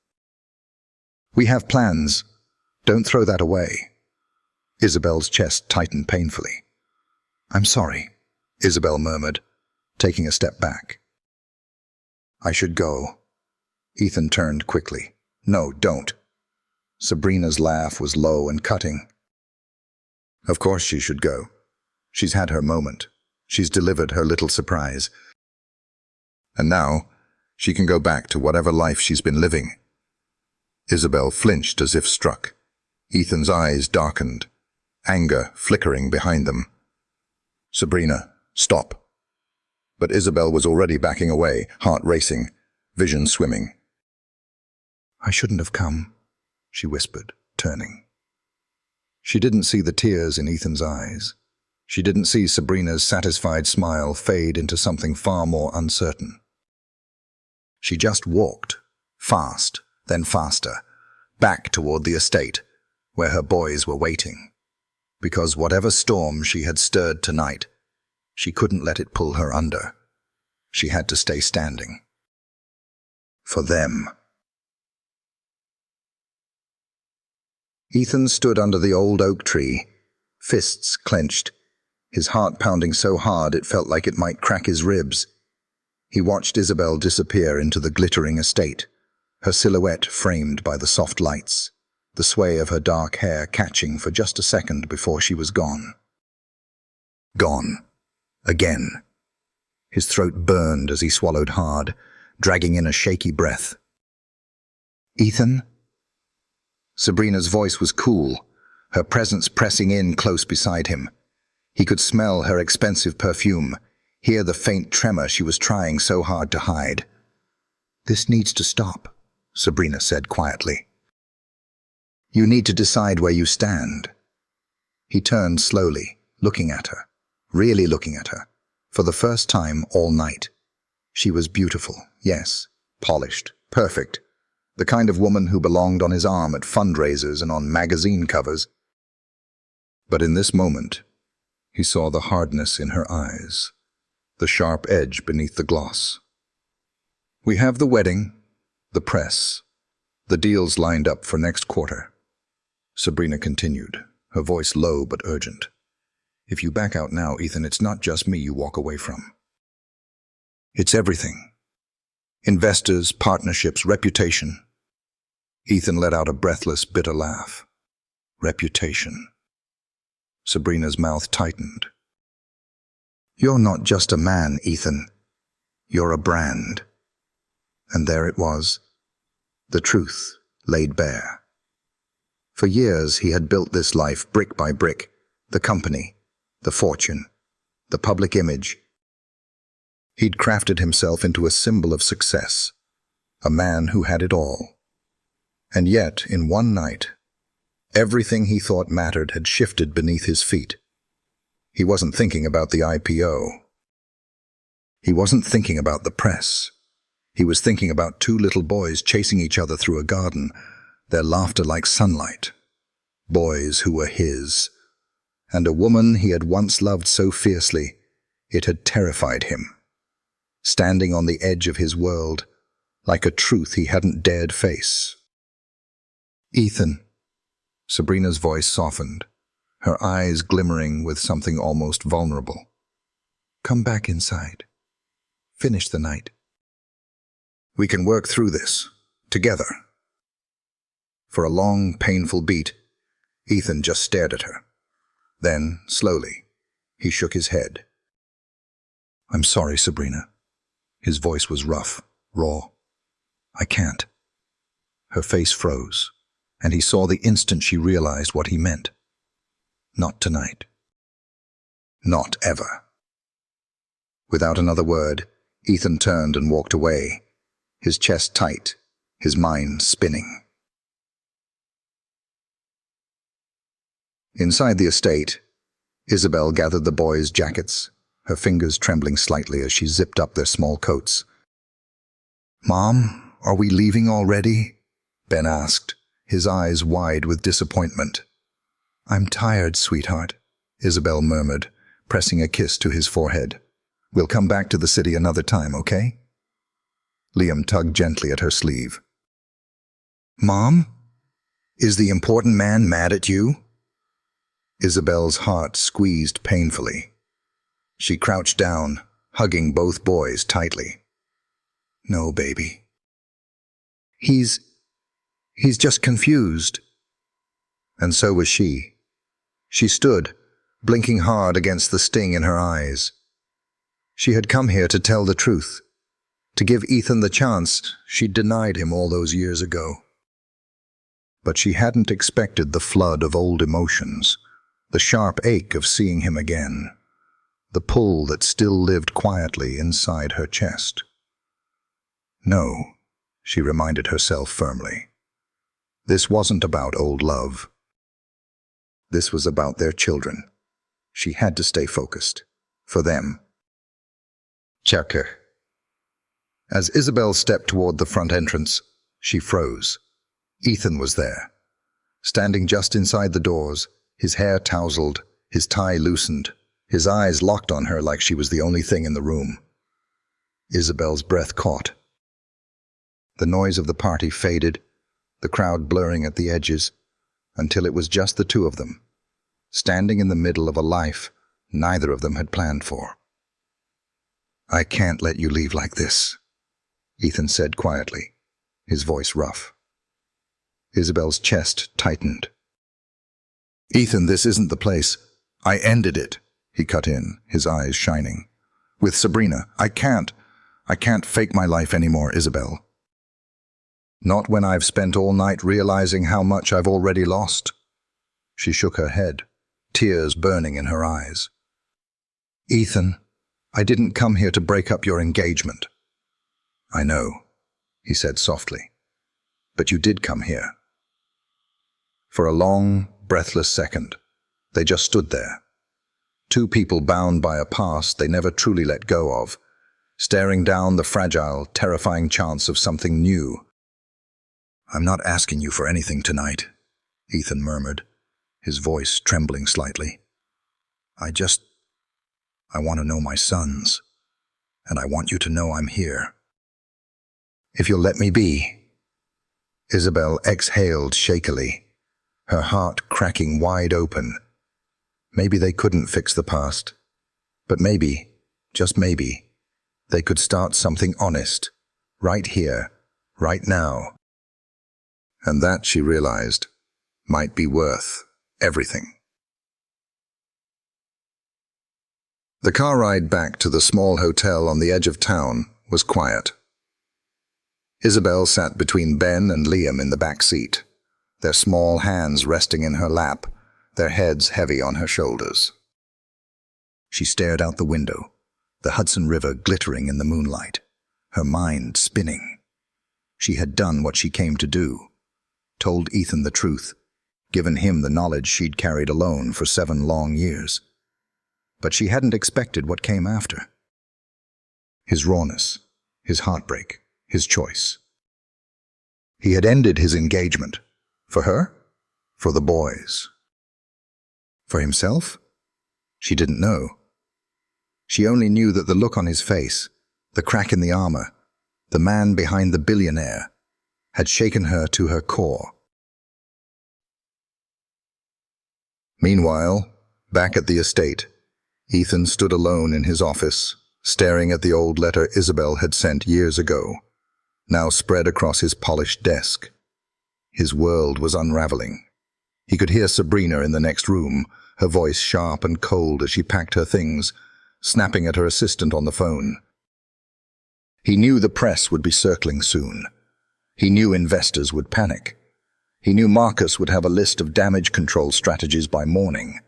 We have plans. Don't throw that away." Isabel's chest tightened painfully. "I'm sorry," Isabel murmured, taking a step back. "I should go." Ethan turned quickly. "No, don't." Sabrina's laugh was low and cutting. "Of course she should go. She's had her moment. She's delivered her little surprise. And now, she can go back to whatever life she's been living." Isabel flinched as if struck. Ethan's eyes darkened, anger flickering behind them. "Sabrina, stop." But Isabel was already backing away, heart racing, vision swimming. "I shouldn't have come," she whispered, turning. She didn't see the tears in Ethan's eyes. She didn't see Sabrina's satisfied smile fade into something far more uncertain. She just walked, fast, then faster, back toward the estate, where her boys were waiting. Because whatever storm she had stirred tonight, she couldn't let it pull her under. She had to stay standing. For them. Ethan stood under the old oak tree, fists clenched, his heart pounding so hard it felt like it might crack his ribs. He watched Isabel disappear into the glittering estate, her silhouette framed by the soft lights, the sway of her dark hair catching for just a second before she was gone. Gone. Again. His throat burned as he swallowed hard, dragging in a shaky breath. "Ethan?" Sabrina's voice was cool, her presence pressing in close beside him. He could smell her expensive perfume, hear the faint tremor she was trying so hard to hide. "This needs to stop," Sabrina said quietly. "You need to decide where you stand." He turned slowly, looking at her, really looking at her, for the first time all night. She was beautiful, yes, polished, perfect, the kind of woman who belonged on his arm at fundraisers and on magazine covers. But in this moment, he saw the hardness in her eyes, the sharp edge beneath the gloss. We have the wedding, the press, the deals lined up for next quarter. Sabrina continued, her voice low but urgent. If you back out now, Ethan, it's not just me you walk away from. It's everything. Investors, partnerships, reputation. Ethan let out a breathless, bitter laugh. Reputation. Sabrina's mouth tightened. You're not just a man, Ethan. You're a brand. And there it was. The truth laid bare. For years he had built this life brick by brick, the company, the fortune, the public image. He'd crafted himself into a symbol of success, a man who had it all. And yet, in one night, everything he thought mattered had shifted beneath his feet. He wasn't thinking about the IPO. He wasn't thinking about the press. He was thinking about two little boys chasing each other through a garden, their laughter like sunlight. Boys who were his. And a woman he had once loved so fiercely, it had terrified him. Standing on the edge of his world, like a truth he hadn't dared face. Ethan. Sabrina's voice softened, her eyes glimmering with something almost vulnerable. Come back inside. Finish the night. We can work through this, together. For a long, painful beat, Ethan just stared at her. Then, slowly, he shook his head. I'm sorry, Sabrina. His voice was rough, raw. I can't. Her face froze, and he saw the instant she realized what he meant. Not tonight. Not ever. Without another word, Ethan turned and walked away, his chest tight, his mind spinning. Inside the estate, Isabel gathered the boys' jackets, her fingers trembling slightly as she zipped up their small coats. Mom, are we leaving already? Ben asked, his eyes wide with disappointment. I'm tired, sweetheart, Isabel murmured, pressing a kiss to his forehead. We'll come back to the city another time, okay? Liam tugged gently at her sleeve. Mom? Is the important man mad at you? Isabel's heart squeezed painfully. She crouched down, hugging both boys tightly. No, baby. He's just confused. And so was she. She stood, blinking hard against the sting in her eyes. She had come here to tell the truth, to give Ethan the chance she'd denied him all those years ago. But she hadn't expected the flood of old emotions, the sharp ache of seeing him again, the pull that still lived quietly inside her chest. No, she reminded herself firmly. This wasn't about old love. This was about their children. She had to stay focused. For them. Cherke. As Isabel stepped toward the front entrance, she froze. Ethan was there, standing just inside the doors, his hair tousled, his tie loosened, his eyes locked on her like she was the only thing in the room. Isabel's breath caught. The noise of the party faded, the crowd blurring at the edges, until it was just the two of them, standing in the middle of a life neither of them had planned for. I can't let you leave like this, Ethan said quietly, his voice rough. Isabel's chest tightened. Ethan, this isn't the place. I ended it, he cut in, his eyes shining. With Sabrina, I can't fake my life anymore, Isabel. Not when I've spent all night realizing how much I've already lost. She shook her head, tears burning in her eyes. Ethan, I didn't come here to break up your engagement. I know, he said softly, but you did come here. For a long, breathless second, they just stood there. Two people bound by a past they never truly let go of, staring down the fragile, terrifying chance of something new. "I'm not asking you for anything tonight," Ethan murmured, his voice trembling slightly. I want to know my sons, and I want you to know I'm here. If you'll let me be." Isabel exhaled shakily, her heart cracking wide open. Maybe they couldn't fix the past, but maybe, just maybe, they could start something honest, right here, right now. And that, she realized, might be worth everything. The car ride back to the small hotel on the edge of town was quiet. Isabel sat between Ben and Liam in the back seat, their small hands resting in her lap, their heads heavy on her shoulders. She stared out the window, the Hudson River glittering in the moonlight, her mind spinning. She had done what she came to do, told Ethan the truth, given him the knowledge she'd carried alone for 7 long years. But she hadn't expected what came after. His rawness, his heartbreak, his choice. He had ended his engagement. For her? For the boys? For himself? She didn't know. She only knew that the look on his face, the crack in the armor, the man behind the billionaire, had shaken her to her core. Meanwhile, back at the estate, Ethan stood alone in his office, staring at the old letter Isabel had sent years ago, now spread across his polished desk. His world was unraveling. He could hear Sabrina in the next room, her voice sharp and cold as she packed her things, snapping at her assistant on the phone. He knew the press would be circling soon. He knew investors would panic. He knew Marcus would have a list of damage control strategies by morning.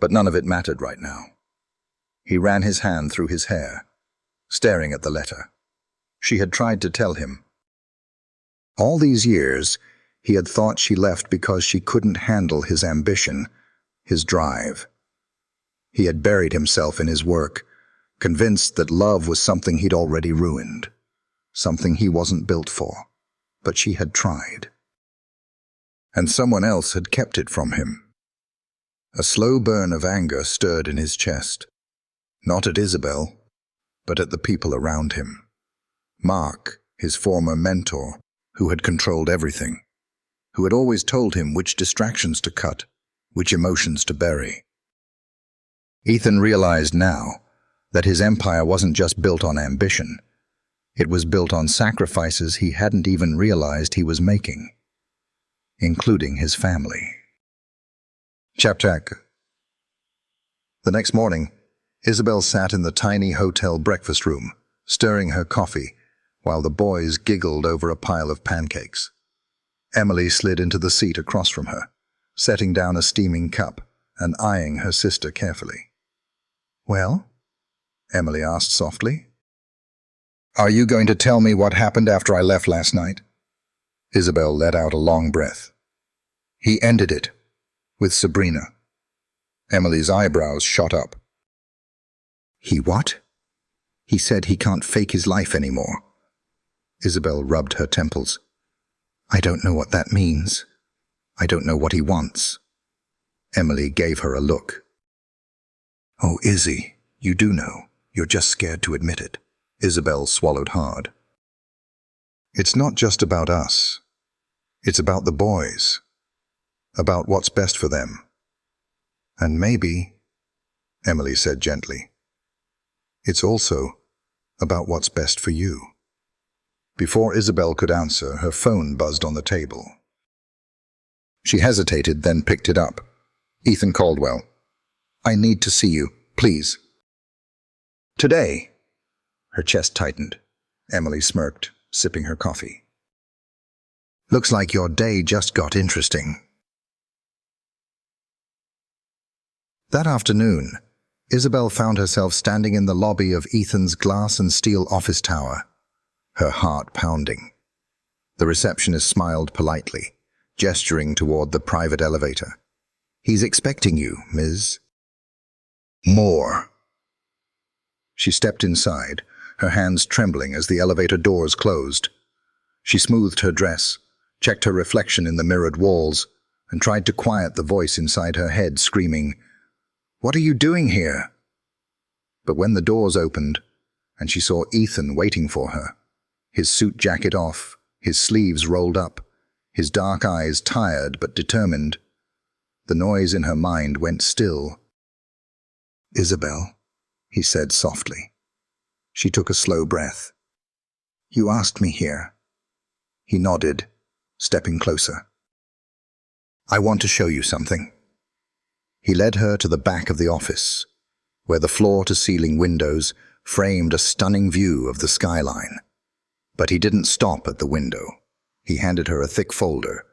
But none of it mattered right now. He ran his hand through his hair, staring at the letter. She had tried to tell him. All these years, he had thought she left because she couldn't handle his ambition, his drive. He had buried himself in his work, convinced that love was something he'd already ruined, something he wasn't built for. But she had tried. And someone else had kept it from him. A slow burn of anger stirred in his chest, not at Isabel, but at the people around him. Mark, his former mentor, who had controlled everything, who had always told him which distractions to cut, which emotions to bury. Ethan realized now that his empire wasn't just built on ambition. It was built on sacrifices he hadn't even realized he was making, including his family. Chapter 2. The next morning, Isabel sat in the tiny hotel breakfast room, stirring her coffee, while the boys giggled over a pile of pancakes. Emily slid into the seat across from her, setting down a steaming cup and eyeing her sister carefully. "Well?" Emily asked softly. "Are you going to tell me what happened after I left last night?" Isabel let out a long breath. "He ended it. With Sabrina." Emily's eyebrows shot up. "He what?" "He said he can't fake his life anymore." Isabel rubbed her temples. "I don't know what that means. I don't know what he wants." Emily gave her a look. "Oh, Izzy, you do know. You're just scared to admit it." Isabel swallowed hard. "It's not just about us. It's about the boys. About what's best for them. And maybe," Emily said gently, "it's also about what's best for you." Before Isabel could answer, her phone buzzed on the table. She hesitated, then picked it up. "Ethan Caldwell. I need to see you, please." "Today?" Her chest tightened. Emily smirked, sipping her coffee. "Looks like your day just got interesting." That afternoon, Isabel found herself standing in the lobby of Ethan's glass and steel office tower, her heart pounding. The receptionist smiled politely, gesturing toward the private elevator. "He's expecting you, Ms." "More." She stepped inside, her hands trembling as the elevator doors closed. She smoothed her dress, checked her reflection in the mirrored walls, and tried to quiet the voice inside her head screaming, "What are you doing here?" But when the doors opened, and she saw Ethan waiting for her, his suit jacket off, his sleeves rolled up, his dark eyes tired but determined, the noise in her mind went still. "Isabel," he said softly. She took a slow breath. "You asked me here." He nodded, stepping closer. "I want to show you something." He led her to the back of the office, where the floor-to-ceiling windows framed a stunning view of the skyline. But he didn't stop at the window. He handed her a thick folder.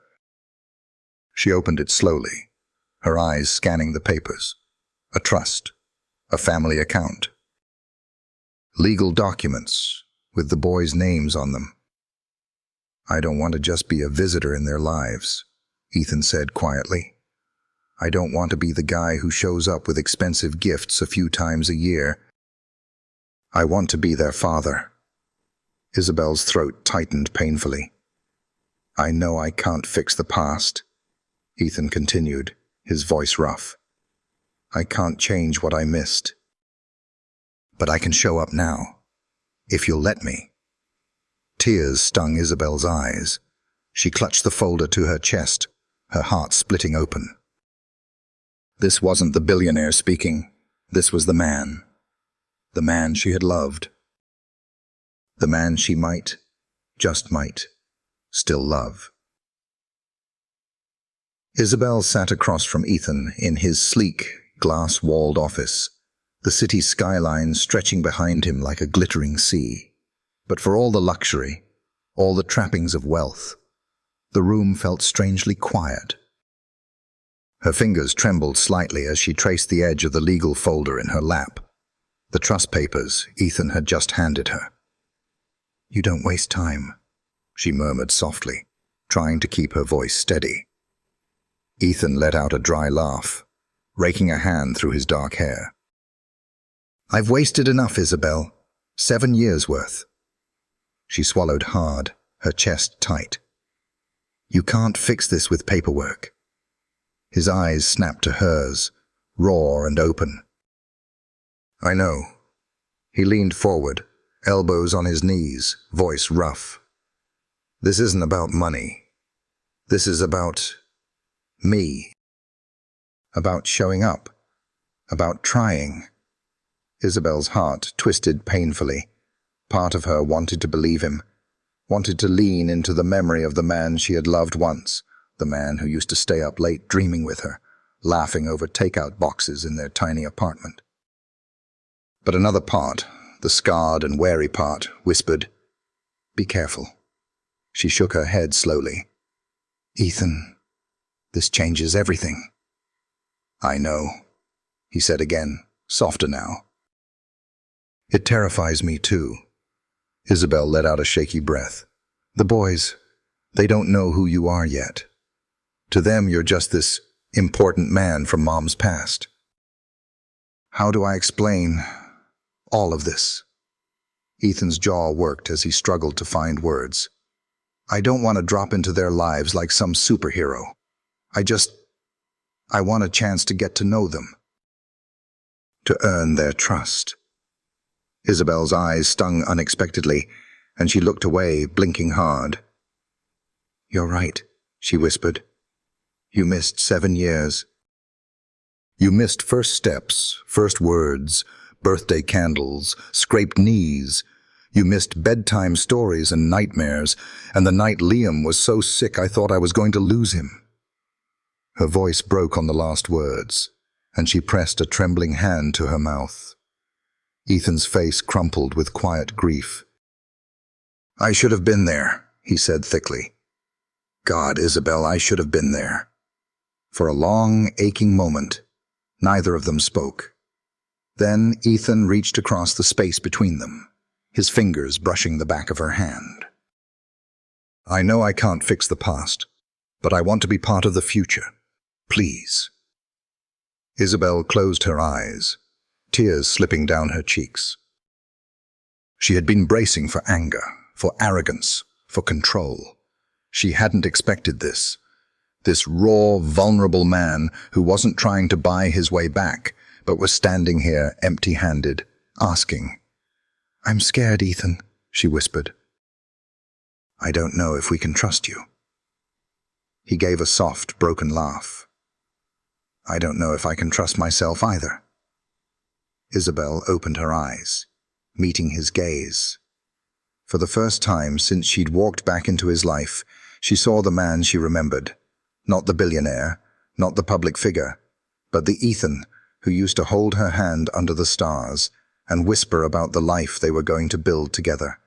She opened it slowly, her eyes scanning the papers. A trust, a family account, legal documents with the boys' names on them. "I don't want to just be a visitor in their lives," Ethan said quietly. "I don't want to be the guy who shows up with expensive gifts a few times a year. I want to be their father." Isabel's throat tightened painfully. "I know I can't fix the past," Ethan continued, his voice rough. "I can't change what I missed. But I can show up now, if you'll let me." Tears stung Isabel's eyes. She clutched the folder to her chest, her heart splitting open. This wasn't the billionaire speaking. This was the man she had loved. The man she might, just might, still love. Isabel sat across from Ethan in his sleek, glass-walled office, the city skyline stretching behind him like a glittering sea. But for all the luxury, all the trappings of wealth, the room felt strangely quiet. Her fingers trembled slightly as she traced the edge of the legal folder in her lap, the trust papers Ethan had just handed her. "You don't waste time," she murmured softly, trying to keep her voice steady. Ethan let out a dry laugh, raking a hand through his dark hair. "I've wasted enough, Isabel. 7 years' worth." She swallowed hard, her chest tight. "You can't fix this with paperwork." His eyes snapped to hers, raw and open. "I know." He leaned forward, elbows on his knees, voice rough. "This isn't about money. This is about me. About showing up. About trying." Isabel's heart twisted painfully. Part of her wanted to believe him, wanted to lean into the memory of the man she had loved once, the man who used to stay up late dreaming with her, laughing over takeout boxes in their tiny apartment. But another part, the scarred and wary part, whispered, "Be careful." She shook her head slowly. "Ethan, this changes everything." "I know," he said again, softer now. "It terrifies me too." Isabel let out a shaky breath. "The boys, they don't know who you are yet. To them, you're just this important man from Mom's past." "How do I explain all of this?" Ethan's jaw worked as he struggled to find words. "I don't want to drop into their lives like some superhero. I want a chance to get to know them. To earn their trust." Isabel's eyes stung unexpectedly, and she looked away, blinking hard. "You're right," she whispered. "You missed 7 years. You missed first steps, first words, birthday candles, scraped knees. You missed bedtime stories and nightmares, and the night Liam was so sick I thought I was going to lose him." Her voice broke on the last words, and she pressed a trembling hand to her mouth. Ethan's face crumpled with quiet grief. "I should have been there," he said thickly. "God, Isabel, I should have been there." For a long, aching moment, neither of them spoke. Then Ethan reached across the space between them, his fingers brushing the back of her hand. "I know I can't fix the past, but I want to be part of the future. Please." Isabel closed her eyes, tears slipping down her cheeks. She had been bracing for anger, for arrogance, for control. She hadn't expected this. This raw, vulnerable man who wasn't trying to buy his way back, but was standing here empty-handed, asking. "I'm scared, Ethan," she whispered. "I don't know if we can trust you." He gave a soft, broken laugh. "I don't know if I can trust myself either." Isabel opened her eyes, meeting his gaze. For the first time since she'd walked back into his life, she saw the man she remembered. Not the billionaire, not the public figure, but the Ethan who used to hold her hand under the stars and whisper about the life they were going to build together.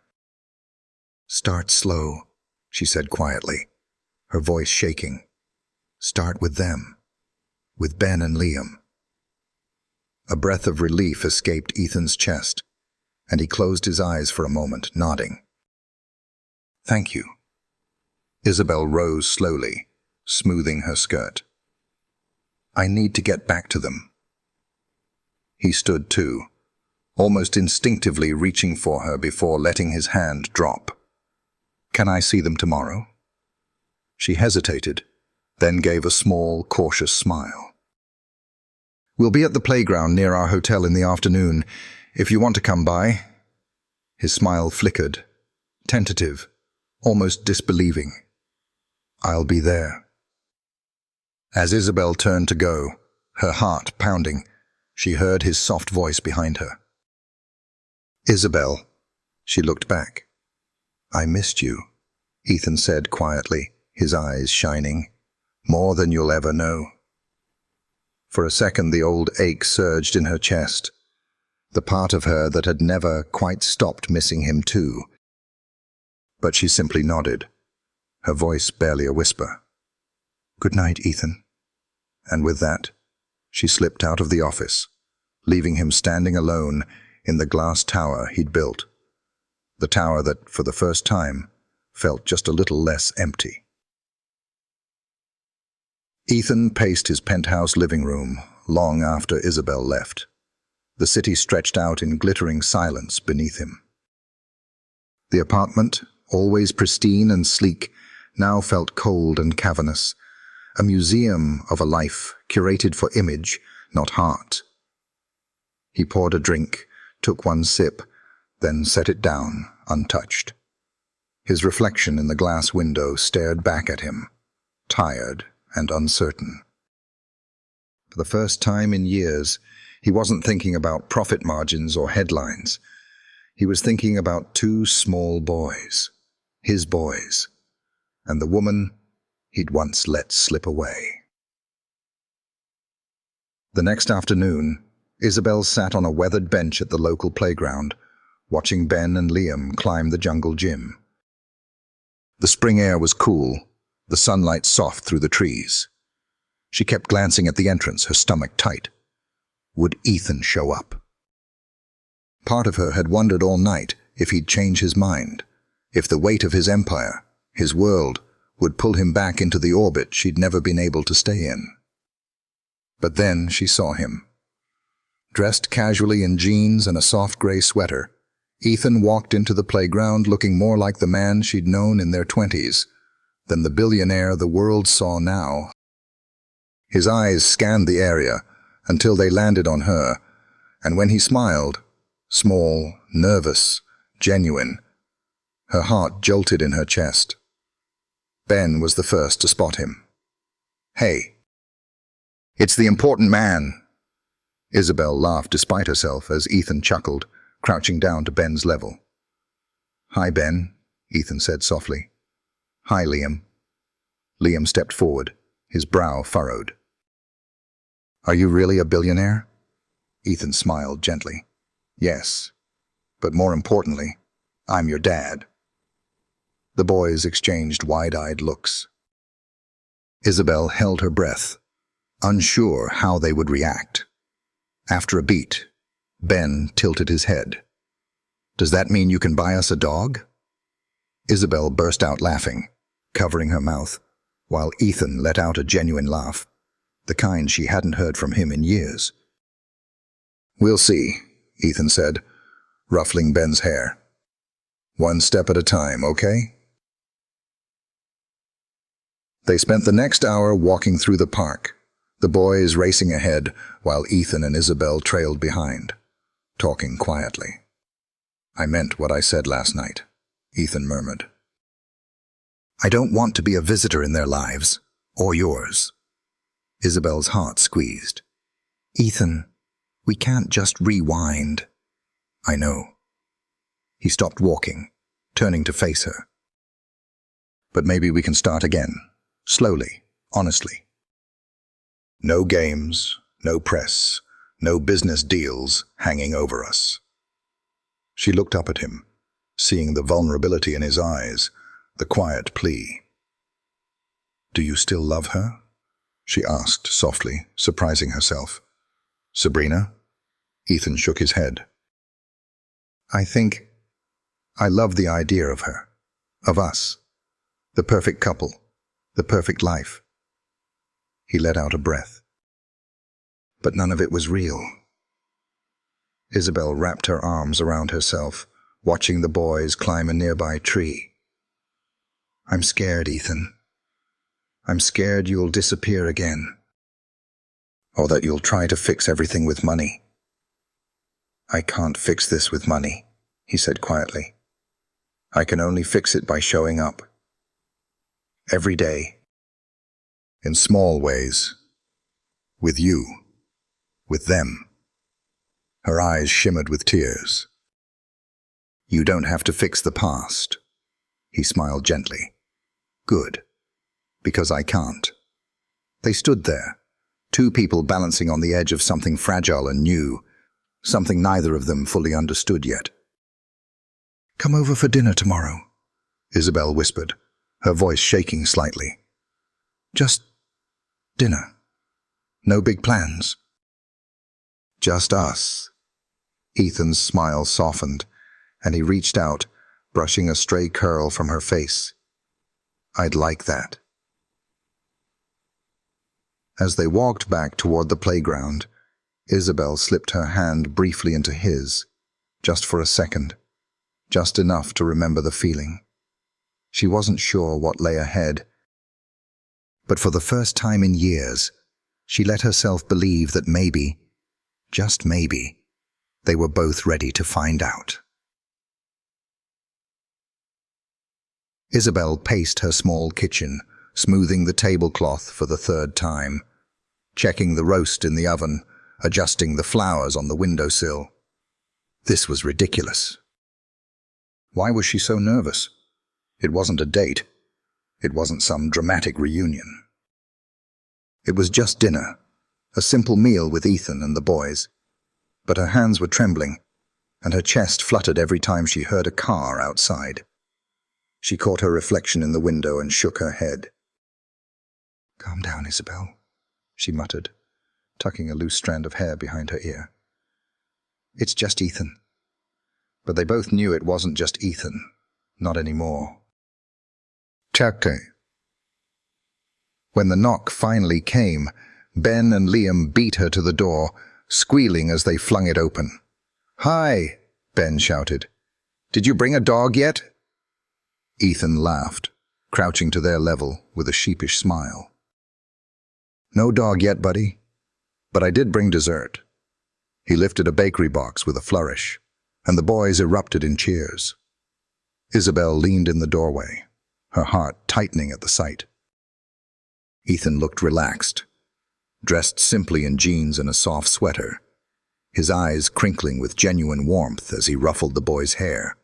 "Start slow," she said quietly, her voice shaking. "Start with them, with Ben and Liam." A breath of relief escaped Ethan's chest, and he closed his eyes for a moment, nodding. "Thank you." Isabel rose slowly, smoothing her skirt. "I need to get back to them." He stood too, almost instinctively reaching for her before letting his hand drop. "Can I see them tomorrow?" She hesitated, then gave a small, cautious smile. "We'll be at the playground near our hotel in the afternoon, if you want to come by." His smile flickered, tentative, almost disbelieving. "I'll be there." As Isabel turned to go, her heart pounding, she heard his soft voice behind her. "Isabel." She looked back. "I missed you," Ethan said quietly, his eyes shining. "More than you'll ever know." For a second the old ache surged in her chest, the part of her that had never quite stopped missing him too. But she simply nodded, her voice barely a whisper. "Good night, Ethan." And with that, she slipped out of the office, leaving him standing alone in the glass tower he'd built, the tower that, for the first time, felt just a little less empty. Ethan paced his penthouse living room long after Isabel left. The city stretched out in glittering silence beneath him. The apartment, always pristine and sleek, now felt cold and cavernous, a museum of a life curated for image, not heart. He poured a drink, took one sip, then set it down, untouched. His reflection in the glass window stared back at him, tired and uncertain. For the first time in years, he wasn't thinking about profit margins or headlines. He was thinking about two small boys, his boys, and the woman he'd once let slip away. The next afternoon, Isabel sat on a weathered bench at the local playground, watching Ben and Liam climb the jungle gym. The spring air was cool, the sunlight soft through the trees. She kept glancing at the entrance, her stomach tight. Would Ethan show up? Part of her had wondered all night if he'd change his mind, if the weight of his empire, his world, would pull him back into the orbit she'd never been able to stay in. But then she saw him. Dressed casually in jeans and a soft gray sweater, Ethan walked into the playground looking more like the man she'd known in their 20s than the billionaire the world saw now. His eyes scanned the area until they landed on her, and when he smiled, small, nervous, genuine, her heart jolted in her chest. Ben was the first to spot him. "Hey." "It's the important man." Isabel laughed despite herself as Ethan chuckled, crouching down to Ben's level. "Hi, Ben," Ethan said softly. "Hi, Liam." Liam stepped forward, his brow furrowed. "Are you really a billionaire?" Ethan smiled gently. "Yes, but more importantly, I'm your dad." The boys exchanged wide-eyed looks. Isabel held her breath, unsure how they would react. After a beat, Ben tilted his head. "Does that mean you can buy us a dog?" Isabel burst out laughing, covering her mouth, while Ethan let out a genuine laugh, the kind she hadn't heard from him in years. "We'll see," Ethan said, ruffling Ben's hair. One step at a time, okay? They spent the next hour walking through the park, the boys racing ahead while Ethan and Isabel trailed behind, talking quietly. "I meant what I said last night," Ethan murmured. "I don't want to be a visitor in their lives, or yours." Isabel's heart squeezed. "Ethan, we can't just rewind." "I know." He stopped walking, turning to face her. "But maybe we can start again, slowly, honestly. No games, no press, no business deals hanging over us." She looked up at him, seeing the vulnerability in his eyes, the quiet plea. "Do you still love her?" she asked softly, surprising herself. "Sabrina?" Ethan shook his head. "I think I love the idea of her, of us, the perfect couple, the perfect life." He let out a breath. But none of it was real. Isabel wrapped her arms around herself, watching the boys climb a nearby tree. "I'm scared, Ethan. I'm scared you'll disappear again. Or that you'll try to fix everything with money." "I can't fix this with money," he said quietly. "I can only fix it by showing up. Every day. In small ways. With you. With them." Her eyes shimmered with tears. "You don't have to fix the past." He smiled gently. "Good. Because I can't." They stood there, two people balancing on the edge of something fragile and new, something neither of them fully understood yet. "Come over for dinner tomorrow," Isabel whispered, her voice shaking slightly. "Just dinner. No big plans." "Just us." Ethan's smile softened, and he reached out, brushing a stray curl from her face. "I'd like that." As they walked back toward the playground, Isabel slipped her hand briefly into his, just for a second, just enough to remember the feeling. She wasn't sure what lay ahead, but for the first time in years, she let herself believe that maybe, just maybe, they were both ready to find out. Isabel paced her small kitchen, smoothing the tablecloth for the third time, checking the roast in the oven, adjusting the flowers on the windowsill. This was ridiculous. Why was she so nervous? It wasn't a date. It wasn't some dramatic reunion. It was just dinner, a simple meal with Ethan and the boys. But her hands were trembling, and her chest fluttered every time she heard a car outside. She caught her reflection in the window and shook her head. "Calm down, Isabel," she muttered, tucking a loose strand of hair behind her ear. "It's just Ethan." But they both knew it wasn't just Ethan, not anymore. Chake. When the knock finally came, Ben and Liam beat her to the door, squealing as they flung it open. "Hi," Ben shouted. "Did you bring a dog yet?" Ethan laughed, crouching to their level with a sheepish smile. "No dog yet, buddy. But I did bring dessert." He lifted a bakery box with a flourish, and the boys erupted in cheers. Isabel leaned in the doorway, her heart tightening at the sight. Ethan looked relaxed, dressed simply in jeans and a soft sweater, his eyes crinkling with genuine warmth as he ruffled the boy's hair.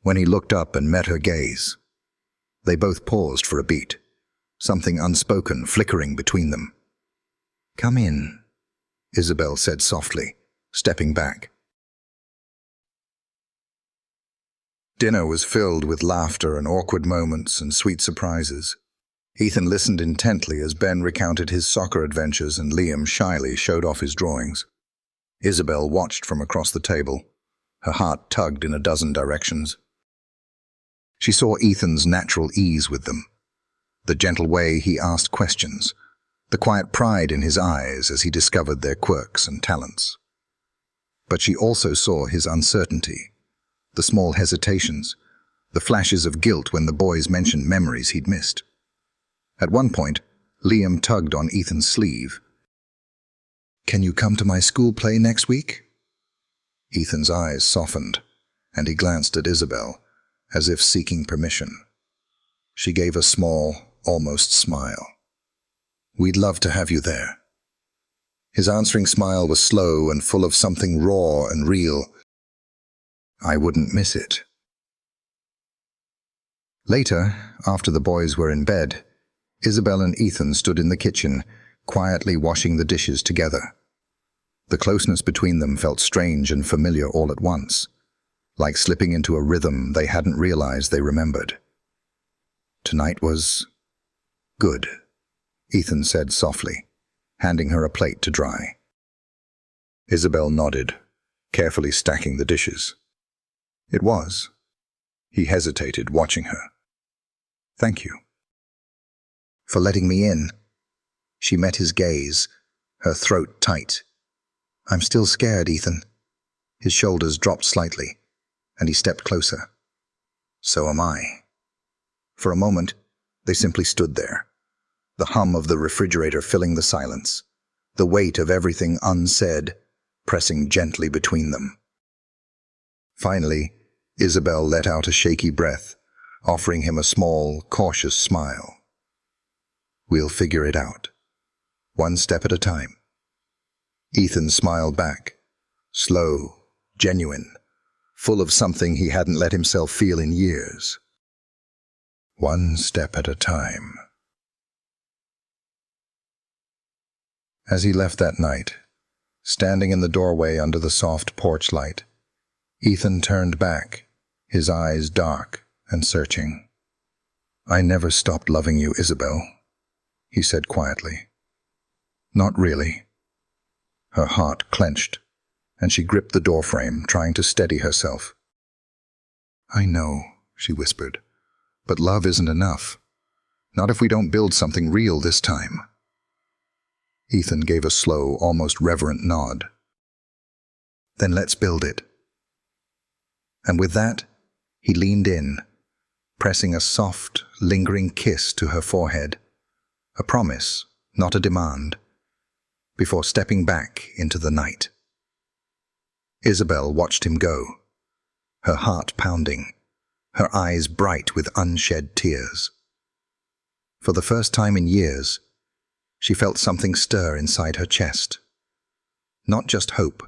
When he looked up and met her gaze, they both paused for a beat, something unspoken flickering between them. "Come in," Isabel said softly, stepping back. Dinner was filled with laughter and awkward moments and sweet surprises. Ethan listened intently as Ben recounted his soccer adventures and Liam shyly showed off his drawings. Isabel watched from across the table, her heart tugged in a dozen directions. She saw Ethan's natural ease with them, the gentle way he asked questions, the quiet pride in his eyes as he discovered their quirks and talents. But she also saw his uncertainty, The small hesitations, the flashes of guilt when the boys mentioned memories he'd missed. At one point, Liam tugged on Ethan's sleeve. "Can you come to my school play next week?" Ethan's eyes softened, and he glanced at Isabel, as if seeking permission. She gave a small, almost smile. "We'd love to have you there." His answering smile was slow and full of something raw and real. "I wouldn't miss it." Later, after the boys were in bed, Isabel and Ethan stood in the kitchen, quietly washing the dishes together. The closeness between them felt strange and familiar all at once, like slipping into a rhythm they hadn't realized they remembered. "Tonight was good," Ethan said softly, handing her a plate to dry. Isabel nodded, carefully stacking the dishes. "It was." He hesitated, watching her. "Thank you." "For letting me in." She met his gaze, her throat tight. "I'm still scared, Ethan." His shoulders dropped slightly, and he stepped closer. "So am I." For a moment, they simply stood there, the hum of the refrigerator filling the silence, the weight of everything unsaid pressing gently between them. Finally, Isabel let out a shaky breath, offering him a small, cautious smile. "We'll figure it out, one step at a time." Ethan smiled back, slow, genuine, full of something he hadn't let himself feel in years. One step at a time. As he left that night, standing in the doorway under the soft porch light, Ethan turned back, his eyes dark and searching. "I never stopped loving you, Isabel," he said quietly. "Not really." Her heart clenched, and she gripped the doorframe, trying to steady herself. "I know," she whispered, "but love isn't enough. Not if we don't build something real this time." Ethan gave a slow, almost reverent nod. "Then let's build it." And with that, he leaned in, pressing a soft, lingering kiss to her forehead, a promise, not a demand, before stepping back into the night. Isabel watched him go, her heart pounding, her eyes bright with unshed tears. For the first time in years, she felt something stir inside her chest. Not just hope,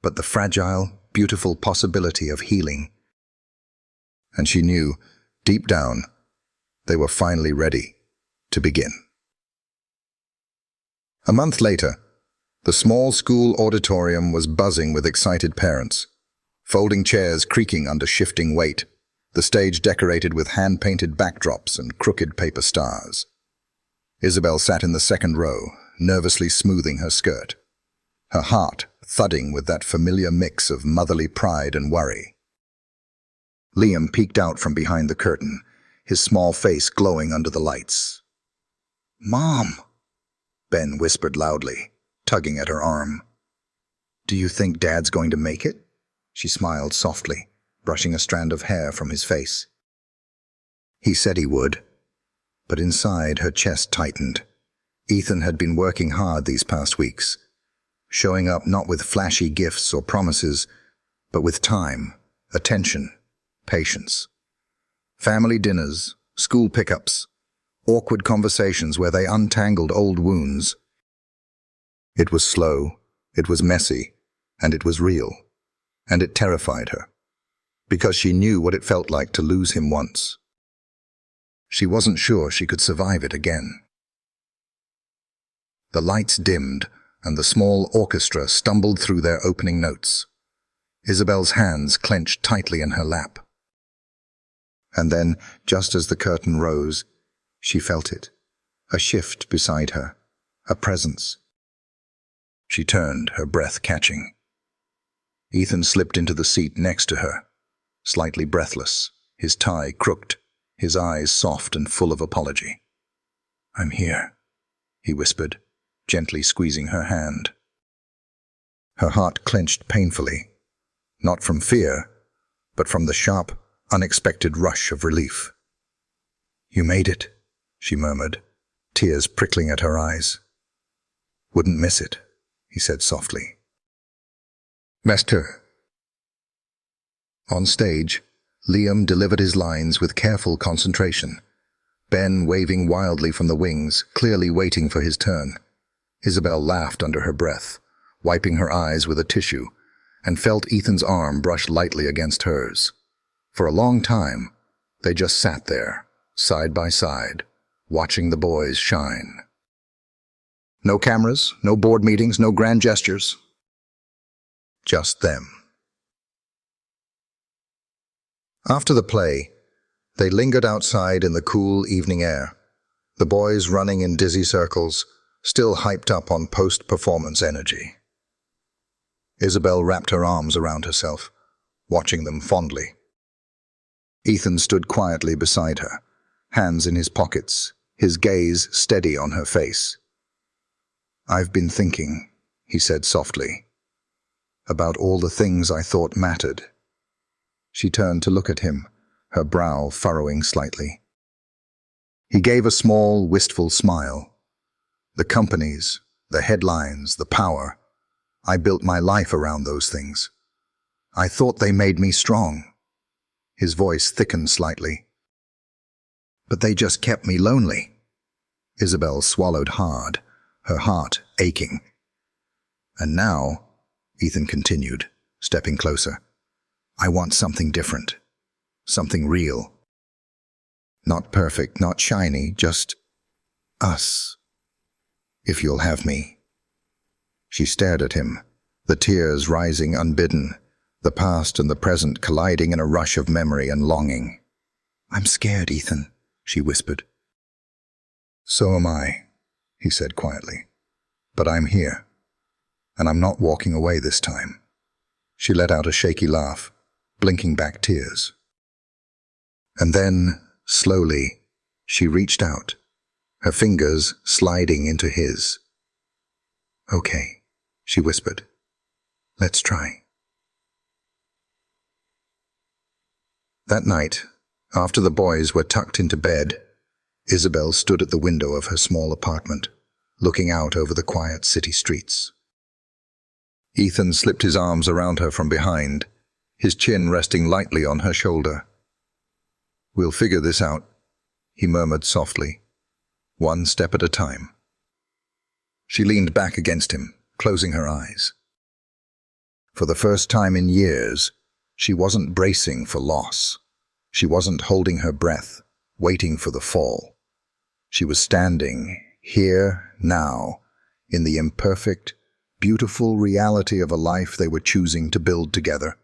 but the fragile, beautiful possibility of healing. And she knew, deep down, they were finally ready to begin. A month later, the small school auditorium was buzzing with excited parents, folding chairs creaking under shifting weight, the stage decorated with hand-painted backdrops and crooked paper stars. Isabel sat in the second row, nervously smoothing her skirt, her heart thudding with that familiar mix of motherly pride and worry. Liam peeked out from behind the curtain, his small face glowing under the lights. "Mom!" Ben whispered loudly, tugging at her arm. "Do you think Dad's going to make it?" She smiled softly, brushing a strand of hair from his face. He said he would, but inside her chest tightened. Ethan had been working hard these past weeks, showing up not with flashy gifts or promises, but with time, attention, patience. Family dinners, school pickups, awkward conversations where they untangled old wounds. It was slow, it was messy, and it was real, and it terrified her, because she knew what it felt like to lose him once. She wasn't sure she could survive it again. The lights dimmed, and the small orchestra stumbled through their opening notes. Isabel's hands clenched tightly in her lap. And then, just as the curtain rose, she felt it, a shift beside her, a presence. She turned, her breath catching. Ethan slipped into the seat next to her, slightly breathless, his tie crooked, his eyes soft and full of apology. "I'm here," he whispered, gently squeezing her hand. Her heart clenched painfully, not from fear, but from the sharp, unexpected rush of relief. "You made it," she murmured, tears prickling at her eyes. "Wouldn't miss it," he said softly. Master. On stage, Liam delivered his lines with careful concentration, Ben waving wildly from the wings, clearly waiting for his turn. Isabel laughed under her breath, wiping her eyes with a tissue, and felt Ethan's arm brush lightly against hers. For a long time, they just sat there, side by side, watching the boys shine. No cameras, no board meetings, no grand gestures. Just them. After the play, they lingered outside in the cool evening air, the boys running in dizzy circles, still hyped up on post-performance energy. Isabel wrapped her arms around herself, watching them fondly. Ethan stood quietly beside her, hands in his pockets, his gaze steady on her face. "I've been thinking," he said softly, "about all the things I thought mattered." She turned to look at him, her brow furrowing slightly. He gave a small, wistful smile. "The companies, the headlines, the power. I built my life around those things. I thought they made me strong." His voice thickened slightly. "But they just kept me lonely." Isabel swallowed hard, her heart aching. "And now," Ethan continued, stepping closer, "I want something different. Something real. Not perfect, not shiny, just us. If you'll have me." She stared at him, the tears rising unbidden, the past and the present colliding in a rush of memory and longing. "I'm scared, Ethan," she whispered. "So am I," he said quietly. "But I'm here, and I'm not walking away this time." She let out a shaky laugh, blinking back tears. And then, slowly, she reached out, her fingers sliding into his. "Okay," she whispered. "Let's try." That night, after the boys were tucked into bed, Isabel stood at the window of her small apartment, looking out over the quiet city streets. Ethan slipped his arms around her from behind, his chin resting lightly on her shoulder. "We'll figure this out," he murmured softly, "one step at a time." She leaned back against him, closing her eyes. For the first time in years, she wasn't bracing for loss. She wasn't holding her breath, waiting for the fall. She was standing, here, now, in the imperfect, beautiful reality of a life they were choosing to build together.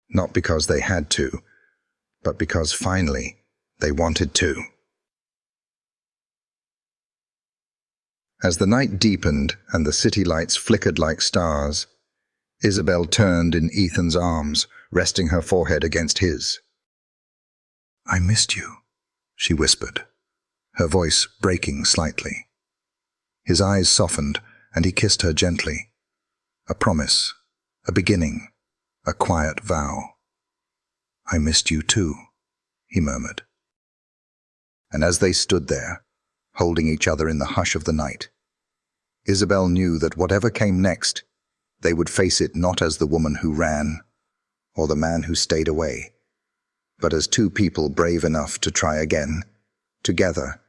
Not because they had to, but because finally they wanted to. As the night deepened and the city lights flickered like stars, Isabel turned in Ethan's arms, resting her forehead against his. "I missed you," she whispered, her voice breaking slightly. His eyes softened, and he kissed her gently. A promise, a beginning, a quiet vow. "I missed you too," he murmured. And as they stood there, holding each other in the hush of the night, Isabel knew that whatever came next, they would face it not as the woman who ran, or the man who stayed away, but as two people brave enough to try again, together,